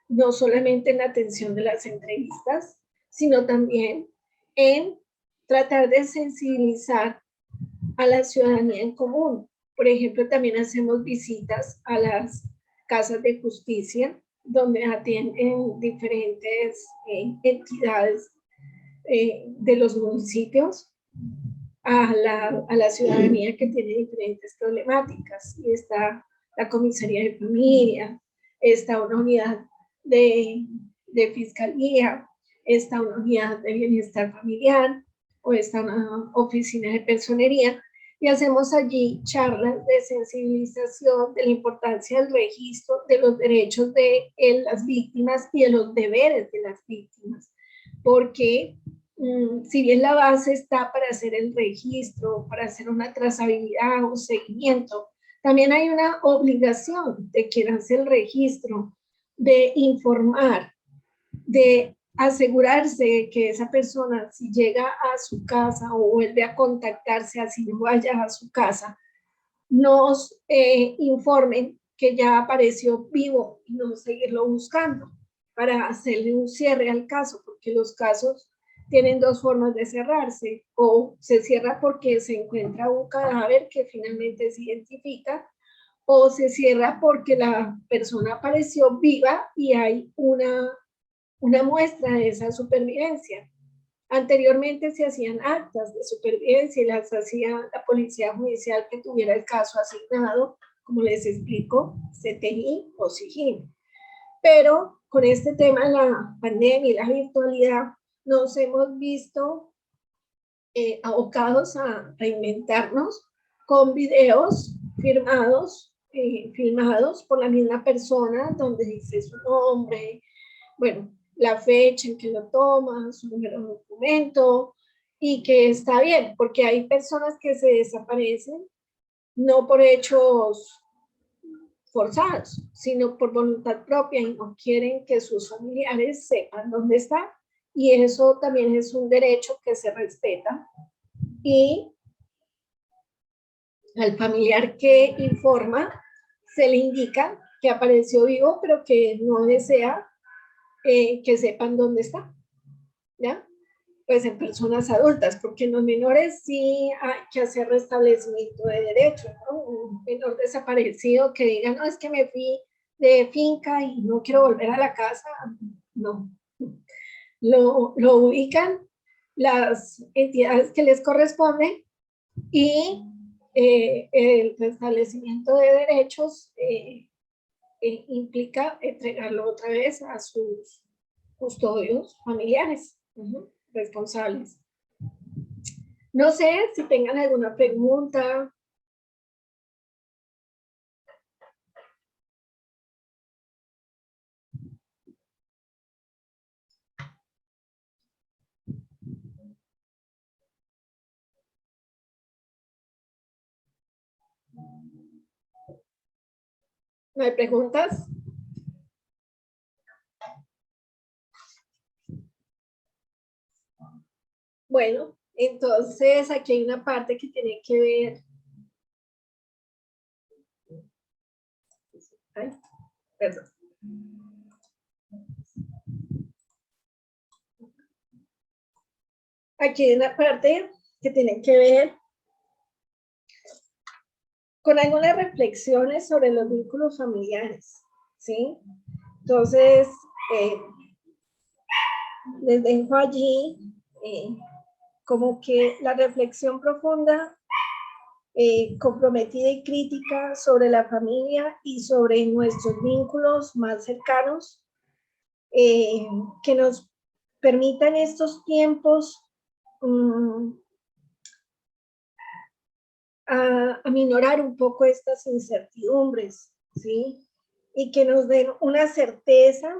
no solamente en la atención de las entrevistas, sino también en tratar de sensibilizar a la ciudadanía en común. Por ejemplo, también hacemos visitas a las casas de justicia, donde atienden diferentes entidades de los municipios a la ciudadanía que tiene diferentes problemáticas. Y está la comisaría de familia, está una unidad de fiscalía, está una unidad de bienestar familiar o está una oficina de personería y hacemos allí charlas de sensibilización de la importancia del registro de los derechos de las víctimas y de los deberes de las víctimas, porque si bien la base está para hacer el registro, para hacer una trazabilidad, un seguimiento, también hay una obligación de quien hace el registro de informar, de asegurarse de que esa persona, si llega a su casa o vuelve a contactarse, así no vaya a su casa, nos informen que ya apareció vivo y no seguirlo buscando para hacerle un cierre al caso, porque los casos tienen dos formas de cerrarse, o se cierra porque se encuentra un cadáver que finalmente se identifica, o se cierra porque la persona apareció viva y hay una muestra de esa supervivencia. Anteriormente se hacían actas de supervivencia y las hacía la policía judicial que tuviera el caso asignado, como les explico, CTI o SIGIN. Pero con este tema de la pandemia y la virtualidad, nos hemos visto abocados a reinventarnos con videos filmados por la misma persona, donde dice su nombre, bueno, la fecha en que lo toma, su número de documento, y que está bien, porque hay personas que se desaparecen no por hechos forzados, sino por voluntad propia y no quieren que sus familiares sepan dónde está. Y eso también es un derecho que se respeta. Y al familiar que informa se le indica que apareció vivo, pero que no desea que sepan dónde está, ¿ya? Pues en personas adultas, porque en los menores sí hay que hacer restablecimiento de derechos, ¿no? Un menor desaparecido que diga, no, es que me fui de finca y no quiero volver a la casa, no. Lo ubican las entidades que les corresponden y el restablecimiento de derechos implica entregarlo otra vez a sus custodios familiares responsables. No sé si tengan alguna pregunta. ¿No hay preguntas? Bueno, entonces aquí hay una parte que tiene que ver. Ay, perdón. Aquí hay una parte que tiene que ver con algunas reflexiones sobre los vínculos familiares, ¿sí? Entonces, les dejo allí como que la reflexión profunda, comprometida y crítica sobre la familia y sobre nuestros vínculos más cercanos, que nos permitan estos tiempos aminorar un poco estas incertidumbres, ¿sí? Y que nos den una certeza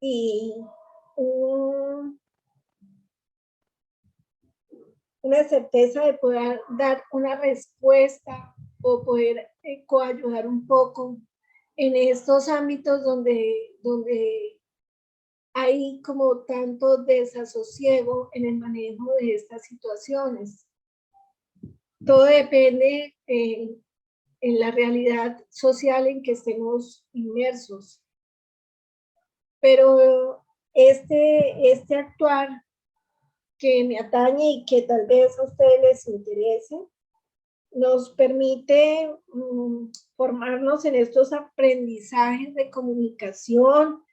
y una certeza de poder dar una respuesta o poder coayudar un poco en estos ámbitos donde hay como tanto desasosiego en el manejo de estas situaciones. Todo depende en la realidad social en que estemos inmersos. Pero este actuar que me atañe y que tal vez a ustedes les interese, nos permite formarnos en estos aprendizajes de comunicación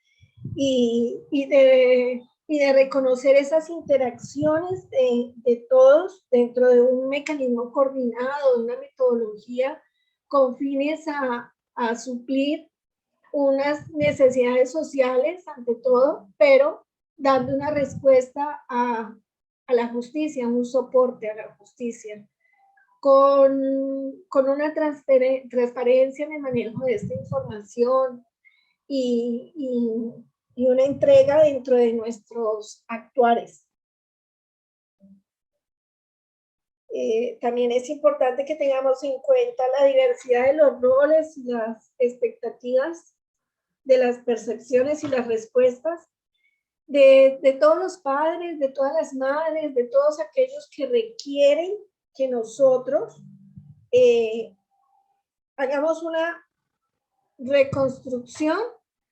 y de reconocer esas interacciones de todos dentro de un mecanismo coordinado, de una metodología con fines a suplir unas necesidades sociales ante todo, pero dando una respuesta a la justicia, un soporte a la justicia, con una transparencia en el manejo de esta información y una entrega dentro de nuestros actuares. También es importante que tengamos en cuenta la diversidad de los roles y las expectativas, de las percepciones y las respuestas de todos los padres, de todas las madres, de todos aquellos que requieren que nosotros hagamos una reconstrucción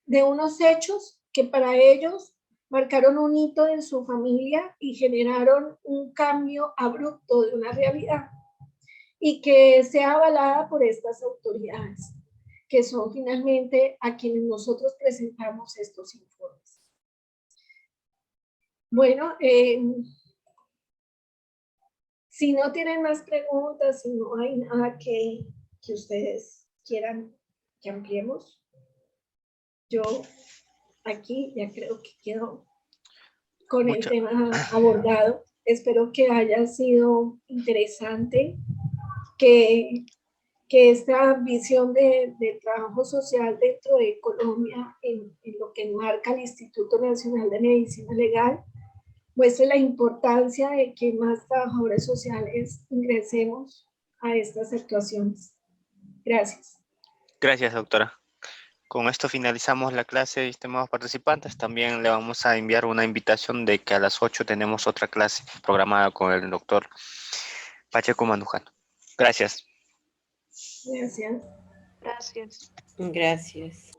de unos hechos que para ellos marcaron un hito en su familia y generaron un cambio abrupto de una realidad. y que sea avalada por estas autoridades, que son finalmente a quienes nosotros presentamos estos informes. Bueno, si no tienen más preguntas, si no hay nada que ustedes quieran que ampliemos, yo aquí ya creo que quedo con el tema abordado. Espero que haya sido interesante, que esta visión de trabajo social dentro de Colombia, en lo que enmarca el Instituto Nacional de Medicina Legal, muestre la importancia de que más trabajadores sociales ingresemos a estas actuaciones. Gracias. Gracias, doctora. Con esto finalizamos la clase, estimados participantes. También le vamos a enviar una invitación de que a las 8 tenemos otra clase programada con el doctor Pacheco Mandujano. Gracias. Gracias. Gracias. Gracias.